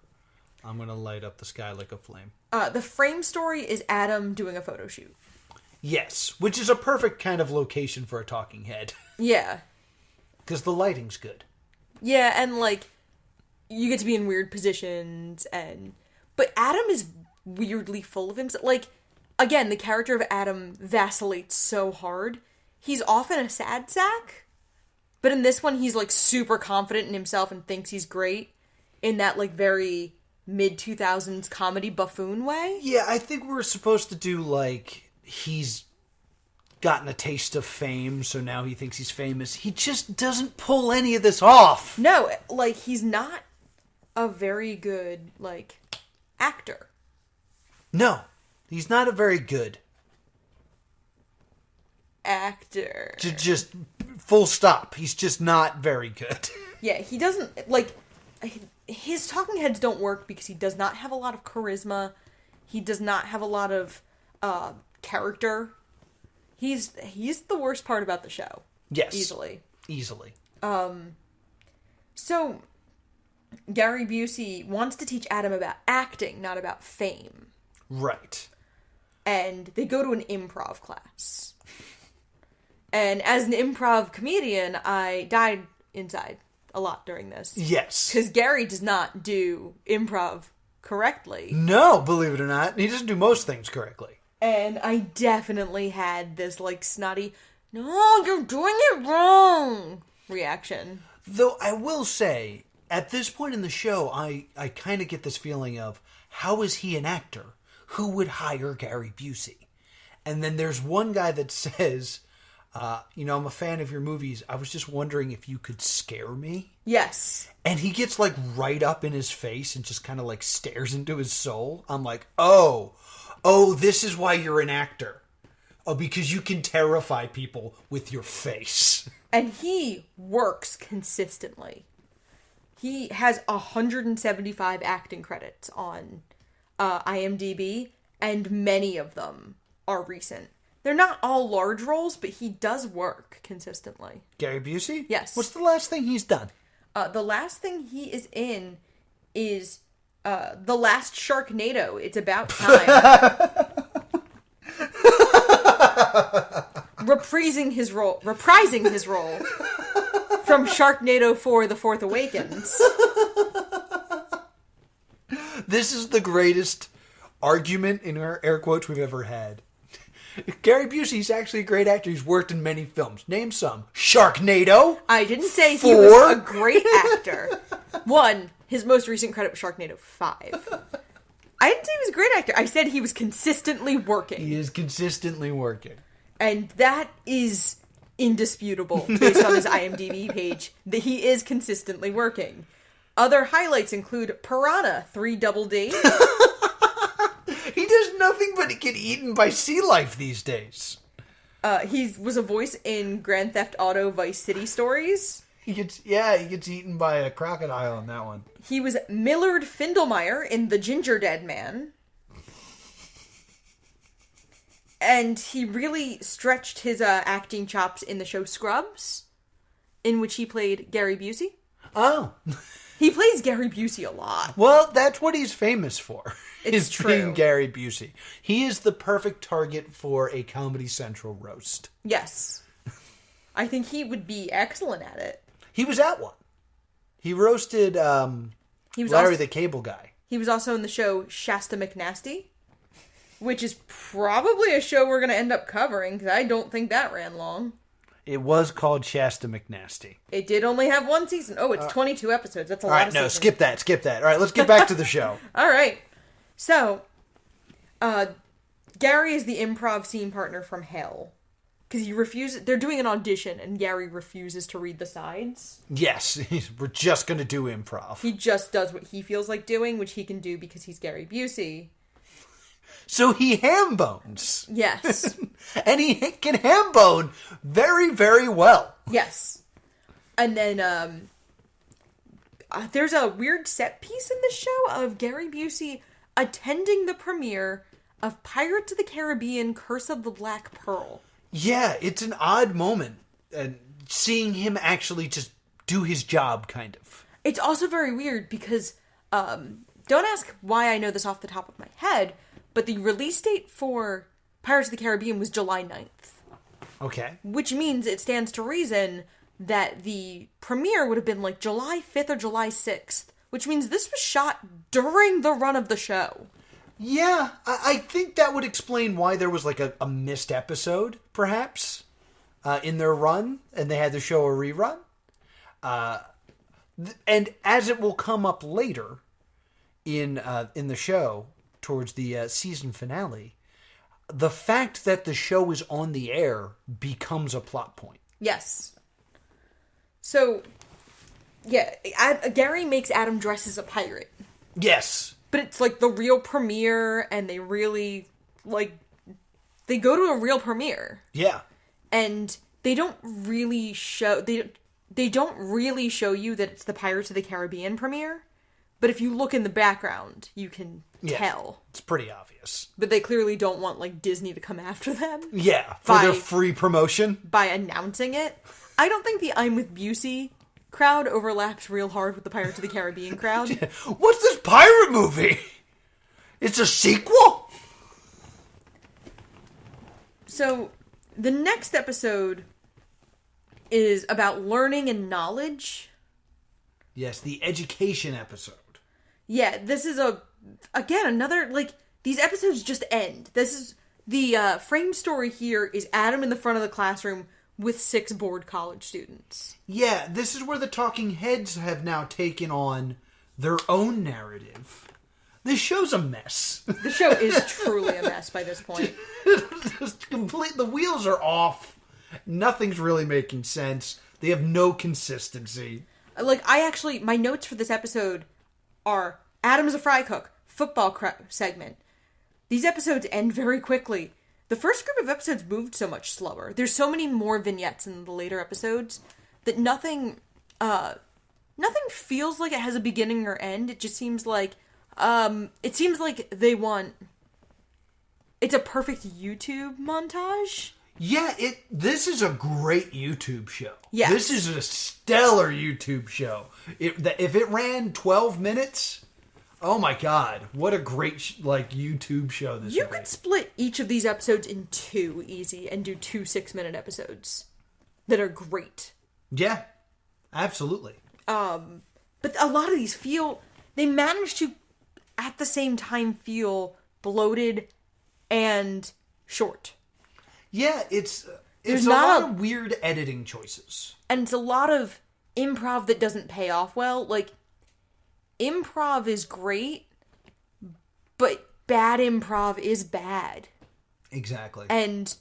I'm going to light up the sky like a flame. The frame story is Adam doing a photo shoot. Yes, which is a perfect kind of location for a talking head. Yeah. Because the lighting's good. Yeah, and, like, you get to be in weird positions, but Adam is weirdly full of himself. Like, again, the character of Adam vacillates so hard. He's often a sad sack, but in this one, he's, like, super confident in himself and thinks he's great in that, like, very mid-2000s comedy buffoon way. Yeah, I think we're supposed to do, like, he's gotten a taste of fame, so now he thinks he's famous. He just doesn't pull any of this off. No, like, he's not a very good, like, actor. No, he's not a very good actor. Just full stop. He's just not very good. Yeah, he doesn't, like, his talking heads don't work because he does not have a lot of charisma. He does not have a lot of character. He's the worst part about the show. Yes. Easily. So, Gary Busey wants to teach Adam about acting, not about fame. Right. And they go to an improv class. And as an improv comedian, I died inside a lot during this. Yes. Because Gary does not do improv correctly. No, believe it or not. He doesn't do most things correctly. And I definitely had this, like, snotty, no, you're doing it wrong reaction. Though I will say, at this point in the show, I kind of get this feeling of, how is he an actor? Who would hire Gary Busey? And then there's one guy that says, I'm a fan of your movies. I was just wondering if you could scare me. Yes. And he gets, like, right up in his face and just kind of, like, stares into his soul. I'm like, oh, this is why you're an actor. Oh, because you can terrify people with your face. And he works consistently. He has 175 acting credits on IMDb, and many of them are recent. They're not all large roles, but he does work consistently. Gary Busey? Yes. What's the last thing he's done? The last thing he is in is the last Sharknado. It's about time. Reprising his role from Sharknado 4: The Fourth Awakens. This is the greatest argument in air quotes we've ever had. Gary Busey's actually a great actor. He's worked in many films. Name some. Sharknado. I didn't say he 4? was a great actor. 1, his most recent credit was Sharknado 5. I didn't say he was a great actor. I said he was consistently working. He is consistently working. And that is indisputable based on his IMDb page, that he is consistently working. Other highlights include Piranha 3 Double D. He does nothing but get eaten by sea life these days. He was a voice in Grand Theft Auto Vice City stories. He gets eaten by a crocodile in that one. He was Millard Findlemeyer in The Ginger Dead Man. And he really stretched his acting chops in the show Scrubs, in which he played Gary Busey. Oh. He plays Gary Busey a lot. Well, that's what he's famous for. It's is true. Being Gary Busey. He is the perfect target for a Comedy Central roast. Yes. I think he would be excellent at it. He was at one. He roasted Larry the Cable Guy. He was also in the show Shasta McNasty, which is probably a show we're going to end up covering, because I don't think that ran long. It was called Shasta McNasty. It did only have one season. Oh, it's 22 episodes. That's a lot of seasons. All right, no, skip that. All right, let's get back to the show. All right. So, Gary is the improv scene partner from hell. Because he refuses... They're doing an audition, and Gary refuses to read the sides. Yes, we're just going to do improv. He just does what he feels like doing, which he can do because he's Gary Busey. So he ham bones. Yes. And he can ham bone very, very well. Yes. And then, there's a weird set piece in the show of Gary Busey attending the premiere of Pirates of the Caribbean: Curse of the Black Pearl. Yeah, it's an odd moment. And seeing him actually just do his job, kind of. It's also very weird because, don't ask why I know this off the top of my head, but the release date for Pirates of the Caribbean was July 9th. Okay. Which means it stands to reason that the premiere would have been like July 5th or July 6th, which means this was shot during the run of the show. Yeah, I think that would explain why there was like a missed episode, perhaps, in their run, and they had to show a rerun. And as it will come up later in the show, towards the season finale, the fact that the show is on the air becomes a plot point. Yes. So, yeah, Gary makes Adam dress as a pirate. Yes. But it's like the real premiere, and they really, like, they go to a real premiere. Yeah. And they don't really show, they don't really show you that it's the Pirates of the Caribbean premiere. But if you look in the background, you can tell. It's pretty obvious. But they clearly don't want, like, Disney to come after them. Yeah, for their free promotion. By announcing it. I don't think the I'm with Busey crowd overlaps real hard with the Pirates of the Caribbean crowd. What's this pirate movie? It's a sequel? So, the next episode is about learning and knowledge. Yes, the education episode. Yeah, this is another, like, these episodes just end. This is, the frame story here is Adam in the front of the classroom with 6 bored college students. Yeah, this is where the talking heads have now taken on their own narrative. This show's a mess. The show is truly a mess by this point. Just the wheels are off. Nothing's really making sense. They have no consistency. Like, my notes for this episode are Adam's a fry cook, football segment. These episodes end very quickly. The first group of episodes moved so much slower. There's so many more vignettes in the later episodes that nothing feels like it has a beginning or end. It just seems like, they want, it's a perfect YouTube montage. Yeah, this is a great YouTube show. Yes. This is a stellar YouTube show. If it ran 12 minutes, oh my god, what a great YouTube show this You would be. could split each of these episodes in 2 easy and do 2 6-minute episodes that are great. Yeah, absolutely. But a lot of these they manage to at the same time feel bloated and short. Yeah, it's There's a not lot of weird editing choices. And it's a lot of improv that doesn't pay off well. Like, improv is great, but bad improv is bad. Exactly. And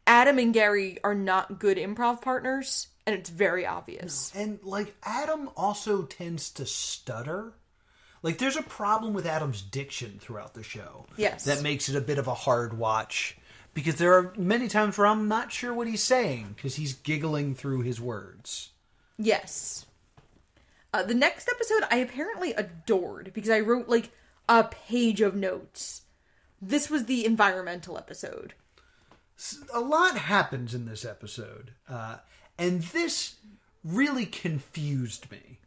Adam and Gary are not good improv partners, and it's very obvious. No. And, Adam also tends to stutter. There's a problem with Adam's diction throughout the show. Yes. That makes it a bit of a hard watch. Because there are many times where I'm not sure what he's saying, because he's giggling through his words. Yes. The next episode I apparently adored, because I wrote, a page of notes. This was the environmental episode. A lot happens in this episode. And this really confused me,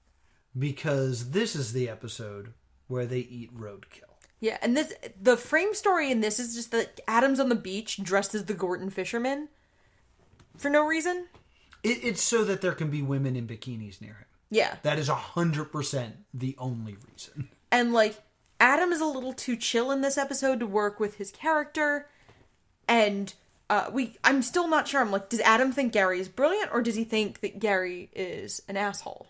because this is the episode where they eat roadkill. Yeah, and the frame story in this is just that Adam's on the beach dressed as the Gorton fisherman for no reason. It's so that there can be women in bikinis near him. Yeah. That is 100% the only reason. And, Adam is a little too chill in this episode to work with his character. And I'm still not sure. I'm does Adam think Gary is brilliant, or does he think that Gary is an asshole?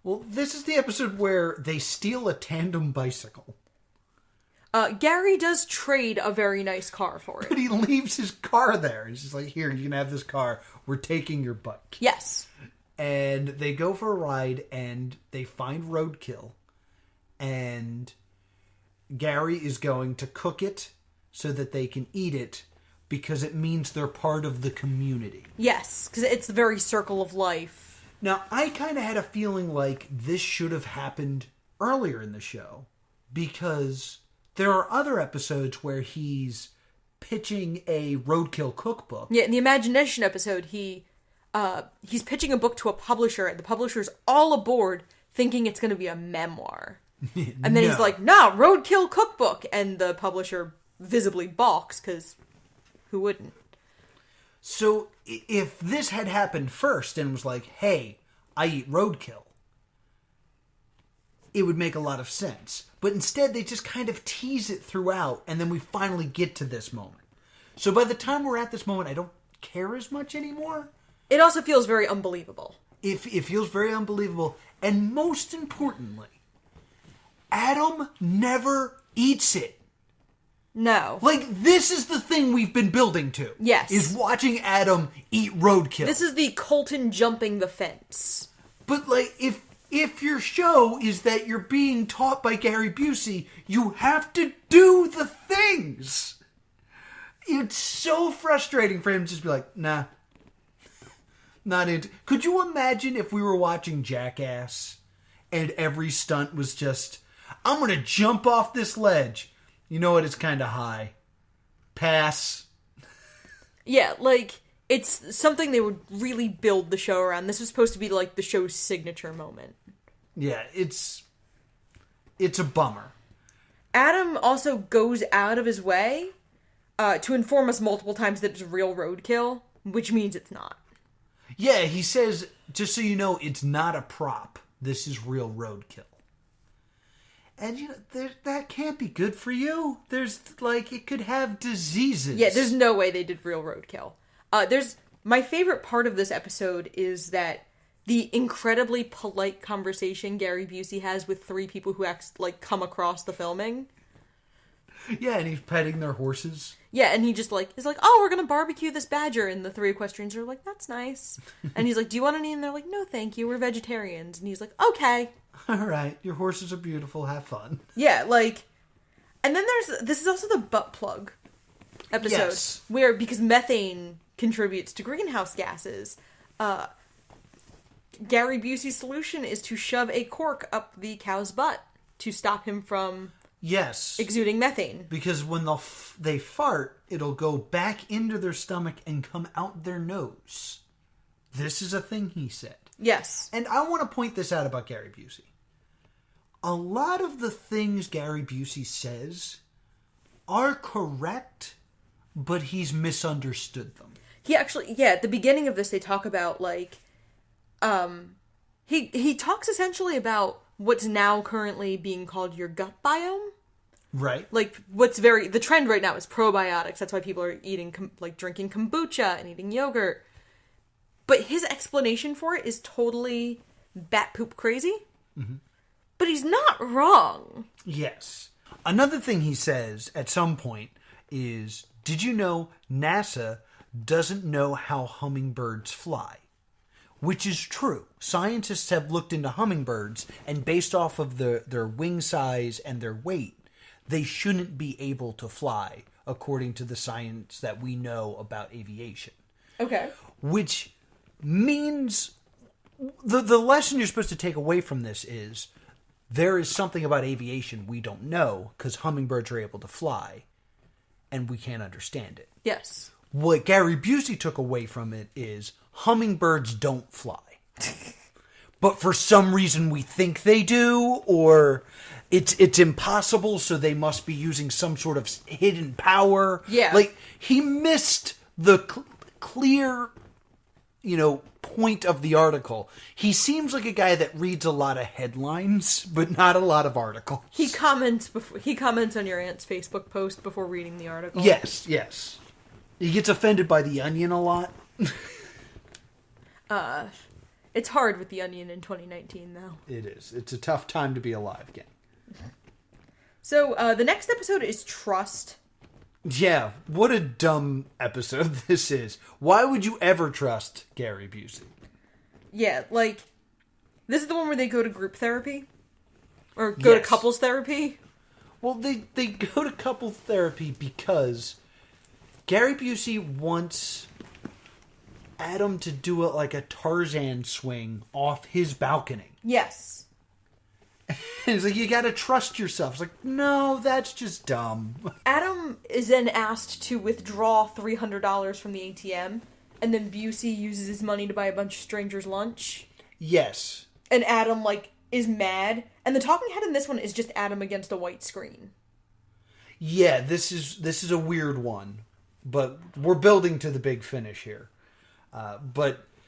Well, this is the episode where they steal a tandem bicycle. Gary does trade a very nice car for it. But he leaves his car there. He's just like, here, you can have this car. We're taking your bike. Yes. And they go for a ride, and they find roadkill. And Gary is going to cook it so that they can eat it, because it means they're part of the community. Yes, because it's the very circle of life. Now, I kind of had a feeling like this should have happened earlier in the show, because there are other episodes where he's pitching a roadkill cookbook. Yeah, in the Imagination episode, he's pitching a book to a publisher, and the publisher's all aboard thinking it's going to be a memoir. And then he's like, nah, roadkill cookbook. And the publisher visibly balks, because who wouldn't? So if this had happened first and was like, hey, I eat roadkill, it would make a lot of sense. But instead, they just kind of tease it throughout, and then we finally get to this moment. So by the time we're at this moment, I don't care as much anymore. It also feels very unbelievable. It feels very unbelievable. And most importantly, Adam never eats it. No. This is the thing we've been building to. Yes. Is watching Adam eat roadkill. This is the Colton jumping the fence. But, if your show is that you're being taught by Gary Busey, you have to do the things. It's so frustrating for him to just be like, nah. Not into. Could you imagine if we were watching Jackass and every stunt was just, I'm going to jump off this ledge. You know what? It's kind of high. Pass. Yeah, it's something they would really build the show around. This was supposed to be the show's signature moment. Yeah, it's a bummer. Adam also goes out of his way to inform us multiple times that it's real roadkill, which means it's not. Yeah, he says, just so you know, it's not a prop. This is real roadkill. And, that can't be good for you. There's, it could have diseases. Yeah, there's no way they did real roadkill. My favorite part of this episode is that the incredibly polite conversation Gary Busey has with three people who come across the filming. Yeah, and he's petting their horses. Yeah, and he just is like, oh, we're gonna barbecue this badger, and the three equestrians are like, that's nice. And he's like, do you want any? And they're like, no, thank you, we're vegetarians. And he's like, okay. All right, your horses are beautiful, have fun. Yeah, and then this is also the butt plug episode. Yes. Where, because methane contributes to greenhouse gases, Gary Busey's solution is to shove a cork up the cow's butt to stop him from... Yes. exuding methane. Because when they fart, it'll go back into their stomach and come out their nose. This is a thing he said. Yes. And I want to point this out about Gary Busey. A lot of the things Gary Busey says are correct, but he's misunderstood them. He actually, at the beginning of this, they talk about, he talks essentially about what's now currently being called your gut biome. Right. The trend right now is probiotics. That's why people are eating, drinking kombucha and eating yogurt. But his explanation for it is totally bat poop crazy. Mm-hmm. But he's not wrong. Yes. Another thing he says at some point is, did you know NASA doesn't know how hummingbirds fly? Which is true. Scientists have looked into hummingbirds, and based off of their wing size and their weight, they shouldn't be able to fly, according to the science that we know about aviation. Okay. Which means the lesson you're supposed to take away from this is there is something about aviation we don't know, because hummingbirds are able to fly, and we can't understand it. Yes. What Gary Busey took away from it is hummingbirds don't fly. But for some reason we think they do, or it's impossible, so they must be using some sort of hidden power. Yeah. He missed the clear, point of the article. He seems like a guy that reads a lot of headlines, but not a lot of articles. He comments on your aunt's Facebook post before reading the article. Yes. He gets offended by The Onion a lot. It's hard with The Onion in 2019, though. It is. It's a tough time to be alive again. So, the next episode is Trust. Yeah, what a dumb episode this is. Why would you ever trust Gary Busey? Yeah, this is the one where they go to group therapy? Or go to couples therapy? Well, they go to couples therapy because Gary Busey wants Adam to do it like a Tarzan swing off his balcony. Yes. And it's like, you gotta trust yourself. It's like, no, that's just dumb. Adam is then asked to withdraw $300 from the ATM, and then Busey uses his money to buy a bunch of strangers lunch. Yes. And Adam, is mad. And the talking head in this one is just Adam against a white screen. Yeah, this is a weird one. But we're building to the big finish here.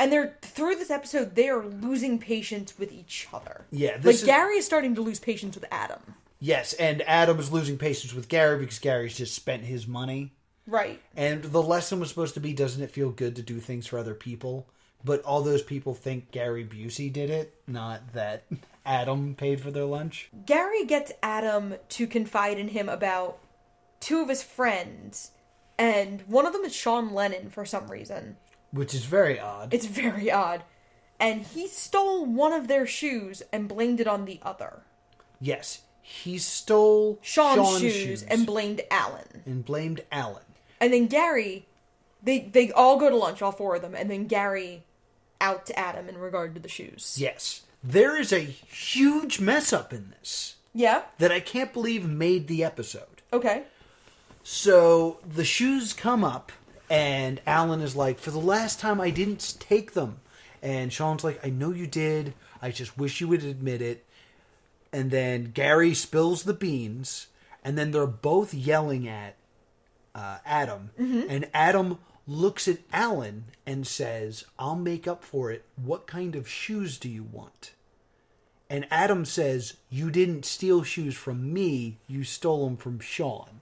And through this episode, they are losing patience with each other. Yeah, Gary is starting to lose patience with Adam. Yes, and Adam is losing patience with Gary because Gary's just spent his money. Right. And the lesson was supposed to be, doesn't it feel good to do things for other people? But all those people think Gary Busey did it, not that Adam paid for their lunch. Gary gets Adam to confide in him about two of his friends, and one of them is Sean Lennon for some reason. Which is very odd. It's very odd. And he stole one of their shoes and blamed it on the other. Yes. He stole Sean's shoes and blamed Alan. And then Gary, they all go to lunch, all four of them, and then Gary outs Adam in regard to the shoes. Yes. There is a huge mess up in this. Yeah? That I can't believe made the episode. Okay. So, the shoes come up. And Alan is like, for the last time, I didn't take them. And Sean's like, I know you did. I just wish you would admit it. And then Gary spills the beans. And then they're both yelling at Adam. Mm-hmm. And Adam looks at Alan and says, I'll make up for it. What kind of shoes do you want? And Adam says, you didn't steal shoes from me, you stole them from Sean.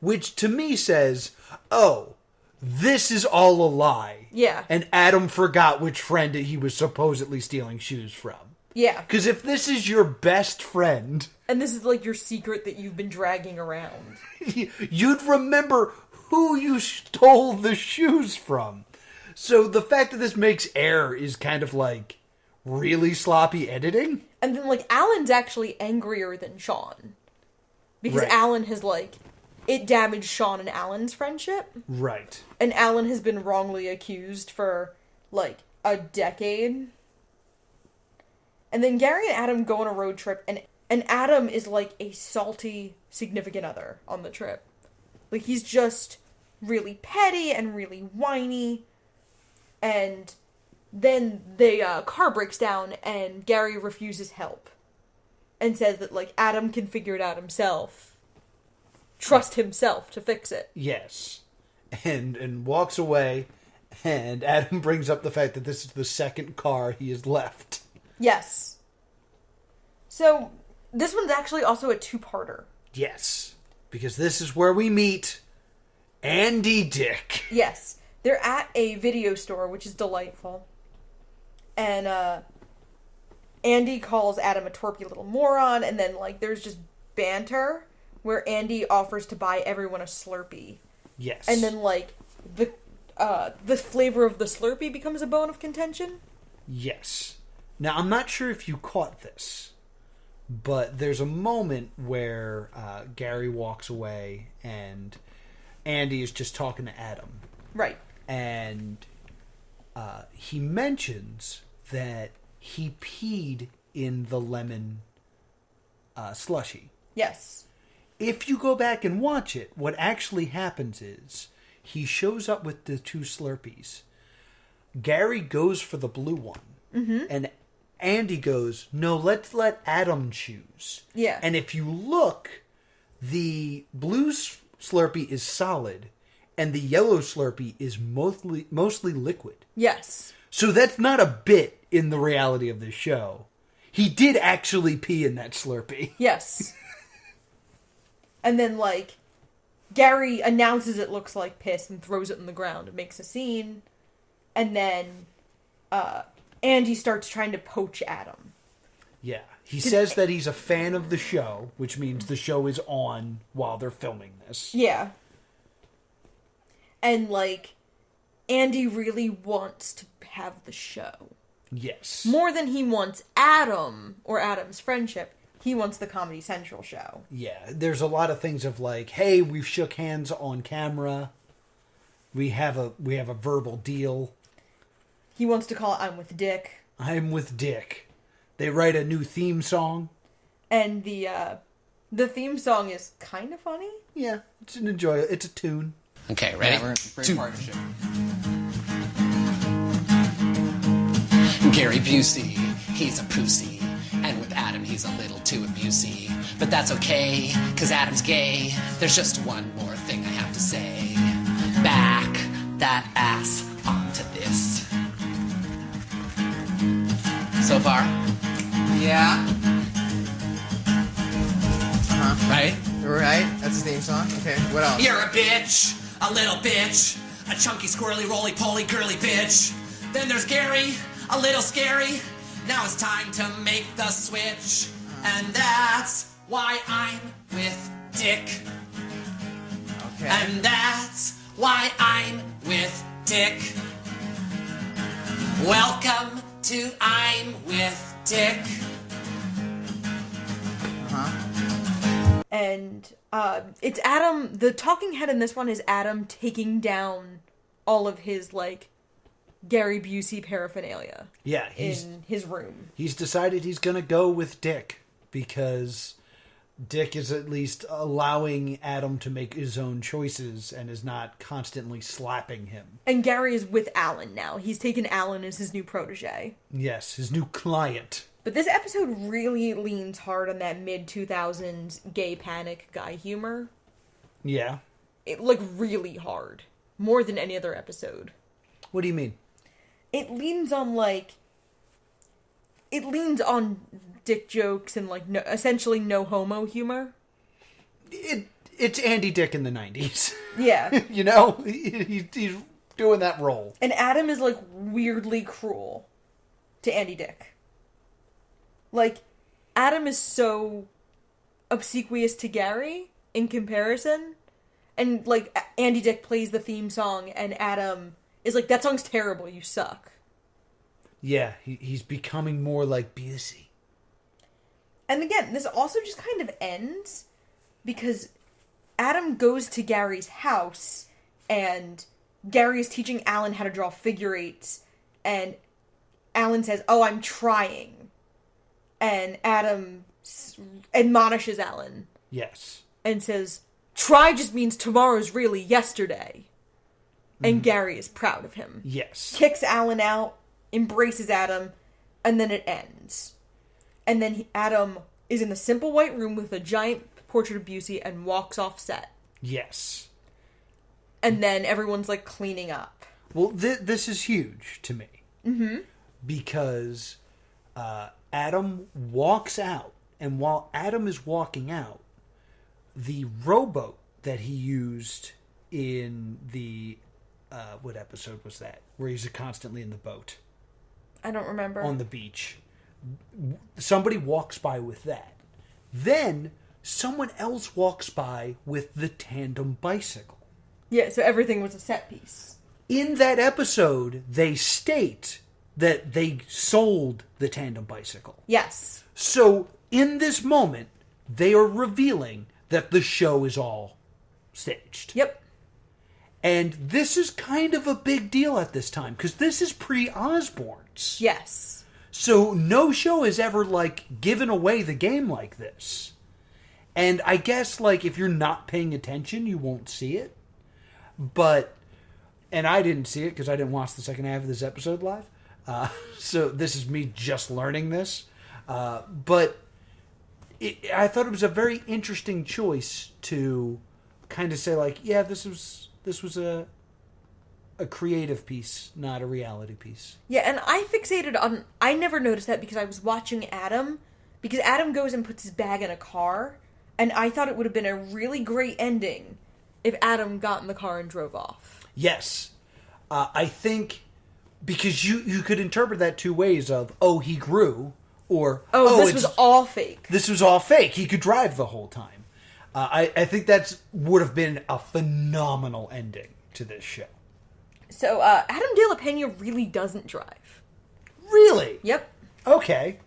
Which to me says, oh, this is all a lie. Yeah. And Adam forgot which friend he was supposedly stealing shoes from. Yeah. Because if this is your best friend... And this is like your secret that you've been dragging around. You'd remember who you stole the shoes from. So the fact that this makes air is kind of like really sloppy editing. And then like Alan's actually angrier than Sean. Because Right. Alan has like... It damaged Sean and Alan's friendship. Right. And Alan has been wrongly accused for, like, a decade. And then Gary and Adam go on a road trip, and Adam is, like, a salty significant other on the trip. Like, he's just really petty and really whiny. And then the car breaks down, and Gary refuses help. And says that, like, Adam can figure it out himself. Trust himself to fix it. Yes. And walks away, and Adam brings up the fact that this is the second car he has left. Yes. So, this one's actually also a two-parter. Yes. Because this is where we meet Andy Dick. Yes. They're at a video store, which is delightful. And, Andy calls Adam a twerpy little moron, and then, like, there's just banter where Andy offers to buy everyone a Slurpee. Yes. And then, like, the flavor of the Slurpee becomes a bone of contention? Yes. Now, I'm not sure if you caught this, but there's a moment where Gary walks away and Andy is just talking to Adam. Right. And he mentions that he peed in the lemon slushie. Yes. If you go back and watch it, what actually happens is he shows up with the two Slurpees. Gary goes for the blue one. Mm-hmm. And Andy goes, no, let's let Adam choose. Yeah. And if you look, the blue Slurpee is solid and the yellow Slurpee is mostly liquid. Yes. So that's not a bit in the reality of this show. He did actually pee in that Slurpee. Yes. And then, like, Gary announces it looks like piss and throws it on the ground and makes a scene. And then, Andy starts trying to poach Adam. Yeah. He says that he's a fan of the show, which means the show is on while they're filming this. Yeah. And, like, Andy really wants to have the show. Yes. More than he wants Adam or Adam's friendship. He wants the Comedy Central show. Yeah, there's a lot of things of like, hey, we've shook hands on camera. We have a verbal deal. He wants to call it I'm with Dick. I'm with Dick. They write a new theme song. And the theme song is kind of funny. Yeah, it's a tune. Okay, ready? Yeah, we're in great partnership. Gary Busey, he's a pussy. And with Adam, he's a little too abusey. But that's okay, cause Adam's gay. There's just one more thing I have to say. Back that ass onto this. So far? Yeah. Right? Right? That's the theme song. Okay, what else? You're a bitch, a little bitch, a chunky, squirrely, roly-poly, girly bitch. Then there's Gary, a little scary. Now it's time to make the switch. And that's why I'm with Dick. Okay. And that's why I'm with Dick. Welcome to I'm with Dick. And it's Adam. The talking head in this one is Adam taking down all of his, like, Gary Busey paraphernalia. Yeah, in his room. He's decided he's going to go with Dick because Dick is at least allowing Adam to make his own choices and is not constantly slapping him. And Gary is with Alan now. He's taken Alan as his new protege. Yes, his new client. But this episode really leans hard on that mid-2000s gay panic guy humor. Yeah. It, like, really hard. more than any other episode. What do you mean? It leans on, like... It leans on dick jokes and, like, essentially no homo humor. It's Andy Dick in the 90s. Yeah. You know? He's doing that role. And Adam is, like, weirdly cruel to Andy Dick. Like, Adam is so obsequious to Gary in comparison. And, like, Andy Dick plays the theme song, and Adam is like, that song's terrible, you suck. Yeah, he's becoming more like Busey. And again, this also just kind of ends because Adam goes to Gary's house, and Gary is teaching Alan how to draw figure eights, and Alan says, "Oh, I'm trying." And Adam admonishes Alan. Yes. And says, "Try just means tomorrow's really yesterday." And Gary is proud of him. Yes. Kicks Alan out, embraces Adam, and then it ends. And then Adam is in the simple white room with a giant portrait of Busey and walks off set. Yes. And then everyone's, like, cleaning up. Well, this is huge to me. Mm-hmm. Because Adam walks out, and while Adam is walking out, the rowboat that he used in the... what episode was that? Where he's constantly in the boat. I don't remember. On the beach. Somebody walks by with that. Then someone else walks by with the tandem bicycle. Yeah, so everything was a set piece. In that episode, they state that they sold the tandem bicycle. Yes. So, in this moment, they are revealing that the show is all staged. Yep. And this is kind of a big deal at this time, because this is pre-Osborne's. Yes. So no show has ever, like, given away the game like this. And I guess, like, if you're not paying attention, you won't see it. But, and I didn't see it because I didn't watch the second half of this episode live. So this is me just learning this. But I thought it was a very interesting choice to kind of say, like, yeah, this was a creative piece, not a reality piece. Yeah, and I fixated on... I never noticed that because I was watching Adam. Because Adam goes and puts his bag in a car. And I thought it would have been a really great ending if Adam got in the car and drove off. Yes. I think... Because you could interpret that two ways of, oh, he grew, or... Oh, this was all fake. This was all fake. He could drive the whole time. I think that would have been a phenomenal ending to this show. So, Adam De La Pena really doesn't drive. Really? Yep. Okay.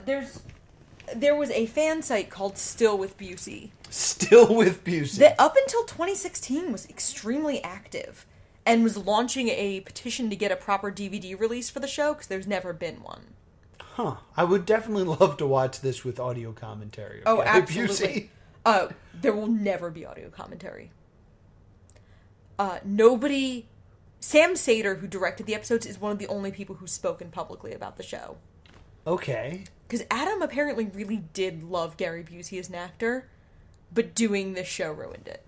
There was a fan site called Still with Busey. Still with Busey. That up until 2016 was extremely active and was launching a petition to get a proper DVD release for the show because there's never been one. Huh. I would definitely love to watch this with audio commentary. Oh, absolutely. There will never be audio commentary. Sam Sater, who directed the episodes, is one of the only people who's spoken publicly about the show. Okay. Because Adam apparently really did love Gary Busey as an actor, but doing this show ruined it.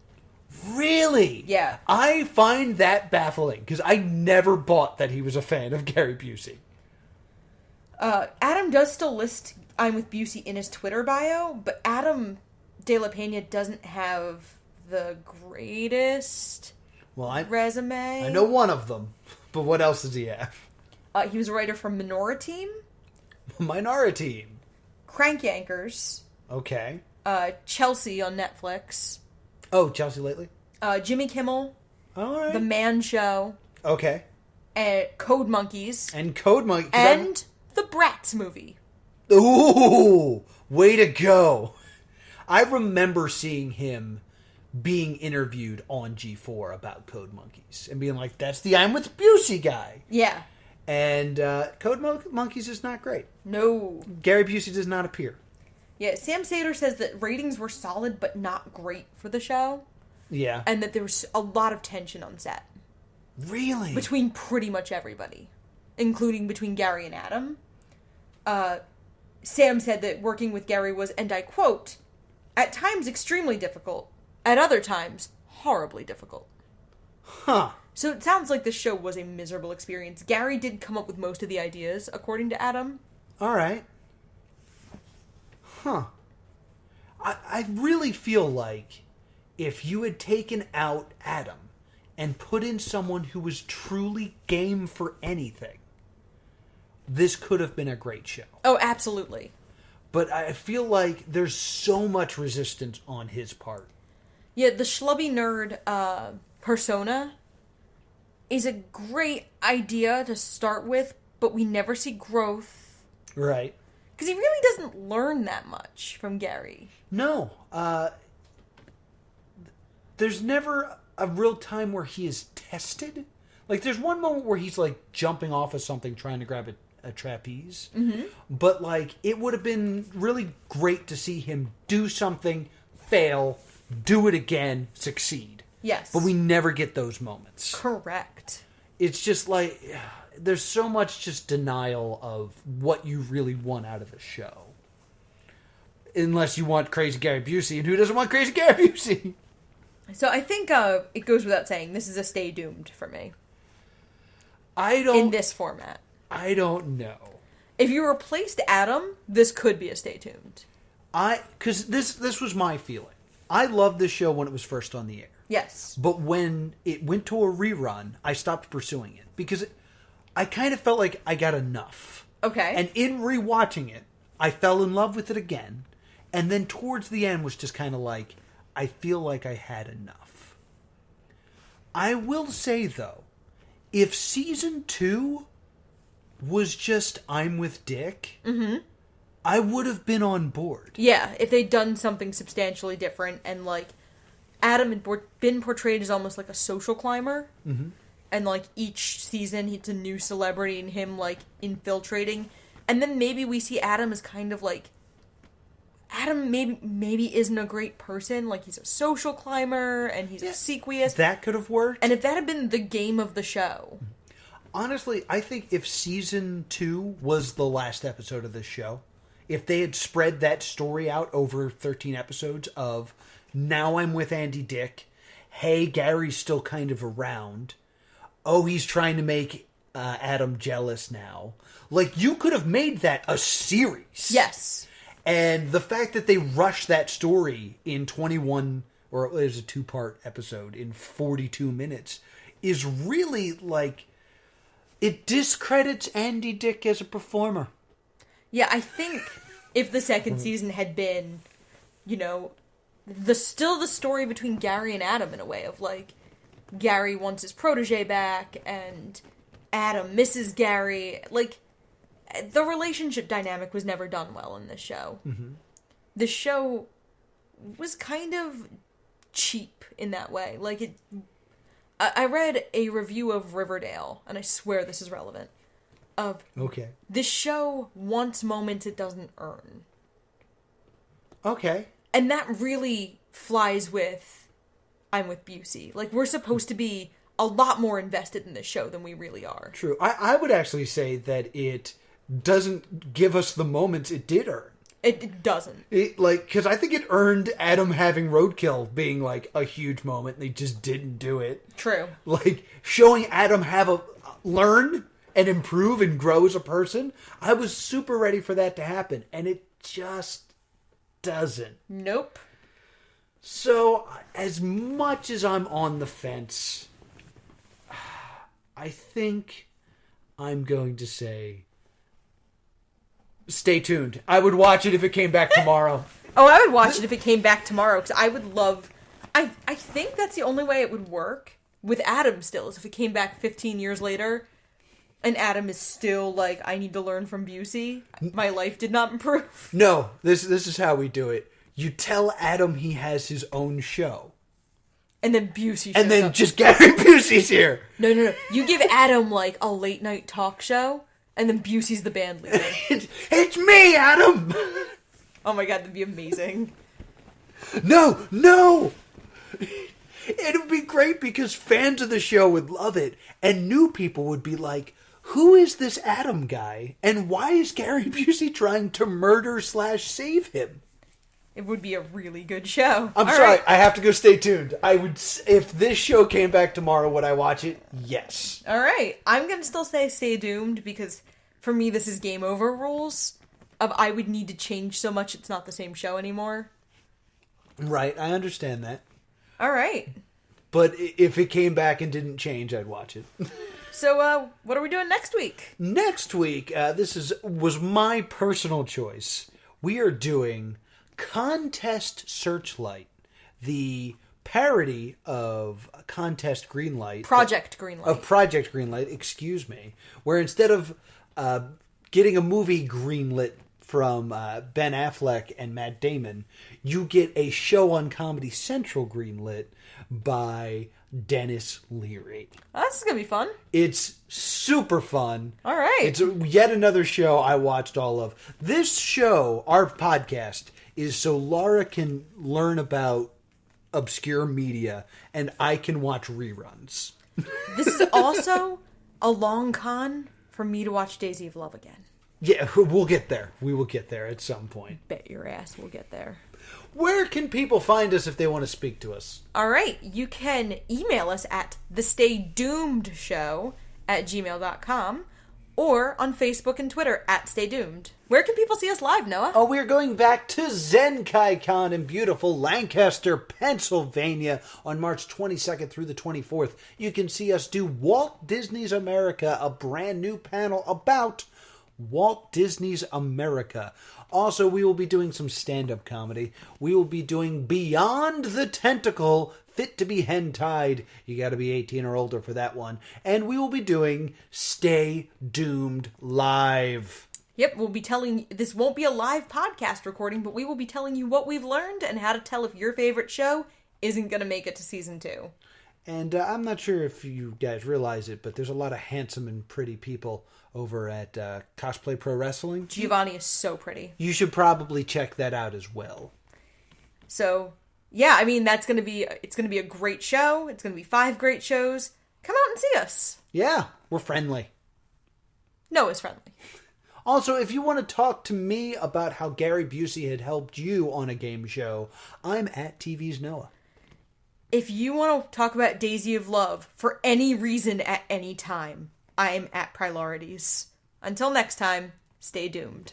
Really? Yeah. I find that baffling, because I never bought that he was a fan of Gary Busey. Adam does still list I'm with Busey in his Twitter bio, but Adam De La Pena doesn't have the greatest resume. I know one of them, but what else does he have? He was a writer for Minority Minority. Crank Yankers. Okay. Chelsea on Netflix. Oh, Chelsea lately? Jimmy Kimmel. All right. The Man Show. Okay. Code Monkeys. And Code Monkeys. And the Bratz movie. Ooh, way to go. I remember seeing him being interviewed on G4 about Code Monkeys and being like, that's the I'm with Busey guy. Yeah. And Code Monkeys is not great. No. Gary Busey does not appear. Yeah, Sam Sater says that ratings were solid but not great for the show. Yeah. And that there was a lot of tension on set. Really? Between pretty much everybody. Including between Gary and Adam. Sam said that working with Gary was, and I quote, at times extremely difficult. At other times, horribly difficult. Huh. So it sounds like this show was a miserable experience. Gary did come up with most of the ideas, according to Adam. All right. Huh. I really feel like if you had taken out Adam and put in someone who was truly game for anything, this could have been a great show. Oh, absolutely. But I feel like there's so much resistance on his part. Yeah, the schlubby nerd persona is a great idea to start with, but we never see growth. Right. Because he really doesn't learn that much from Gary. No. There's never a real time where he is tested. Like, there's one moment where he's, like, jumping off of something trying to grab a trapeze. Mm-hmm. But, like, it would have been really great to see him do something, fail, do it again, succeed. Yes. But we never get those moments. Correct. It's just like, there's so much just denial of what you really want out of a show. Unless you want Crazy Gary Busey, and who doesn't want Crazy Gary Busey? So I think it goes without saying, this is a stay doomed for me. In this format. I don't know. If you replaced Adam, this could be a stay tuned. Because this was my feeling. I loved this show when it was first on the air. Yes. But when it went to a rerun, I stopped pursuing it. Because I kind of felt like I got enough. Okay. And in rewatching it, I fell in love with it again. And then towards the end was just kind of like, I feel like I had enough. I will say, though, if season 2 was just I'm with Dick, I would have been on board. Yeah, if they'd done something substantially different and, like, Adam had been portrayed as almost like a social climber. Mm-hmm. And, like, each season it's a new celebrity and him, like, infiltrating. And then maybe we see Adam as kind of, like, Adam maybe isn't a great person. Like, he's a social climber and he's a sequiest. That could have worked. And if that had been the game of the show. Honestly, I think if season 2 was the last episode of this show, if they had spread that story out over 13 episodes of, now I'm with Andy Dick, hey, Gary's still kind of around, oh, he's trying to make Adam jealous now. Like, you could have made that a series. Yes. And the fact that they rushed that story in 21, or it was a 2-part episode, in 42 minutes, is really, like, it discredits Andy Dick as a performer. Yeah, I think if the second season had been, you know, the story between Gary and Adam in a way of, like, Gary wants his protege back and Adam misses Gary. Like, the relationship dynamic was never done well in this show. Mm-hmm. The show was kind of cheap in that way. Like, I read a review of Riverdale, and I swear this is relevant, of okay, this show wants moments it doesn't earn. Okay. And that really flies with I'm with Busey. Like, we're supposed to be a lot more invested in this show than we really are. True. I would actually say that it doesn't give us the moments it did earn. It doesn't. Because I think it earned Adam having roadkill being, like, a huge moment. They just didn't do it. True. Like, showing Adam learn and improve and grow as a person, I was super ready for that to happen. And it just doesn't. Nope. So, as much as I'm on the fence, I think I'm going to say, stay tuned. I would watch it if it came back tomorrow. Oh, I would watch it if it came back tomorrow, because I would love... I think that's the only way it would work with Adam still, is if it came back 15 years later, and Adam is still like, I need to learn from Busey. My life did not improve. No, this is how we do it. You tell Adam he has his own show. And then Busey shows And then up. just Gary Busey's here. No. You give Adam, like, a late-night talk show, and then Busey's the band leader. It's me, Adam! Oh my god, that'd be amazing. No! It would be great because fans of the show would love it, and new people would be like, who is this Adam guy, and why is Gary Busey trying to murder/save him? It would be a really good show. I'm All sorry, right. I have to go. Stay tuned. If this show came back tomorrow, would I watch it? Yes. All right. I'm going to still say stay doomed because for me this is game over rules of I would need to change so much it's not the same show anymore. Right, I understand that. All right. But if it came back and didn't change, I'd watch it. So, what are we doing next week? Next week, this was my personal choice. We are doing Contest Searchlight, the parody of Contest Greenlight. Project Greenlight. Of Project Greenlight, excuse me. Where instead of getting a movie greenlit from Ben Affleck and Matt Damon, you get a show on Comedy Central greenlit by Dennis Leary. Oh, this is going to be fun. It's super fun. All right. It's yet another show I watched all of. This show, our podcast, is so Laura can learn about obscure media and I can watch reruns. This is also a long con for me to watch Daisy of Love again. Yeah, we'll get there. We will get there at some point. Bet your ass we'll get there. Where can people find us if they want to speak to us? All right. You can email us at thestaydoomedshow@gmail.com or on Facebook and Twitter @staydoomed. Where can people see us live, Noah? Oh, we're going back to Zenkai Con in beautiful Lancaster, Pennsylvania on March 22nd through the 24th. You can see us do Walt Disney's America, a brand new panel about Walt Disney's America. Also, we will be doing some stand-up comedy. We will be doing Beyond the Tentacle, Fit to be Hen-Tied. You got to be 18 or older for that one. And we will be doing Stay Doomed Live. Yep, we'll be telling... This won't be a live podcast recording, but we will be telling you what we've learned and how to tell if your favorite show isn't going to make it to season 2. And I'm not sure if you guys realize it, but there's a lot of handsome and pretty people over at Cosplay Pro Wrestling. Giovanni is so pretty. You should probably check that out as well. So, yeah, I mean, it's going to be a great show. It's going to be 5 great shows. Come out and see us. Yeah, we're friendly. Noah's friendly. Also, if you want to talk to me about how Gary Busey had helped you on a game show, I'm at TV's Noah. If you want to talk about Daisy of Love for any reason at any time, I'm at Priorities. Until next time, stay doomed.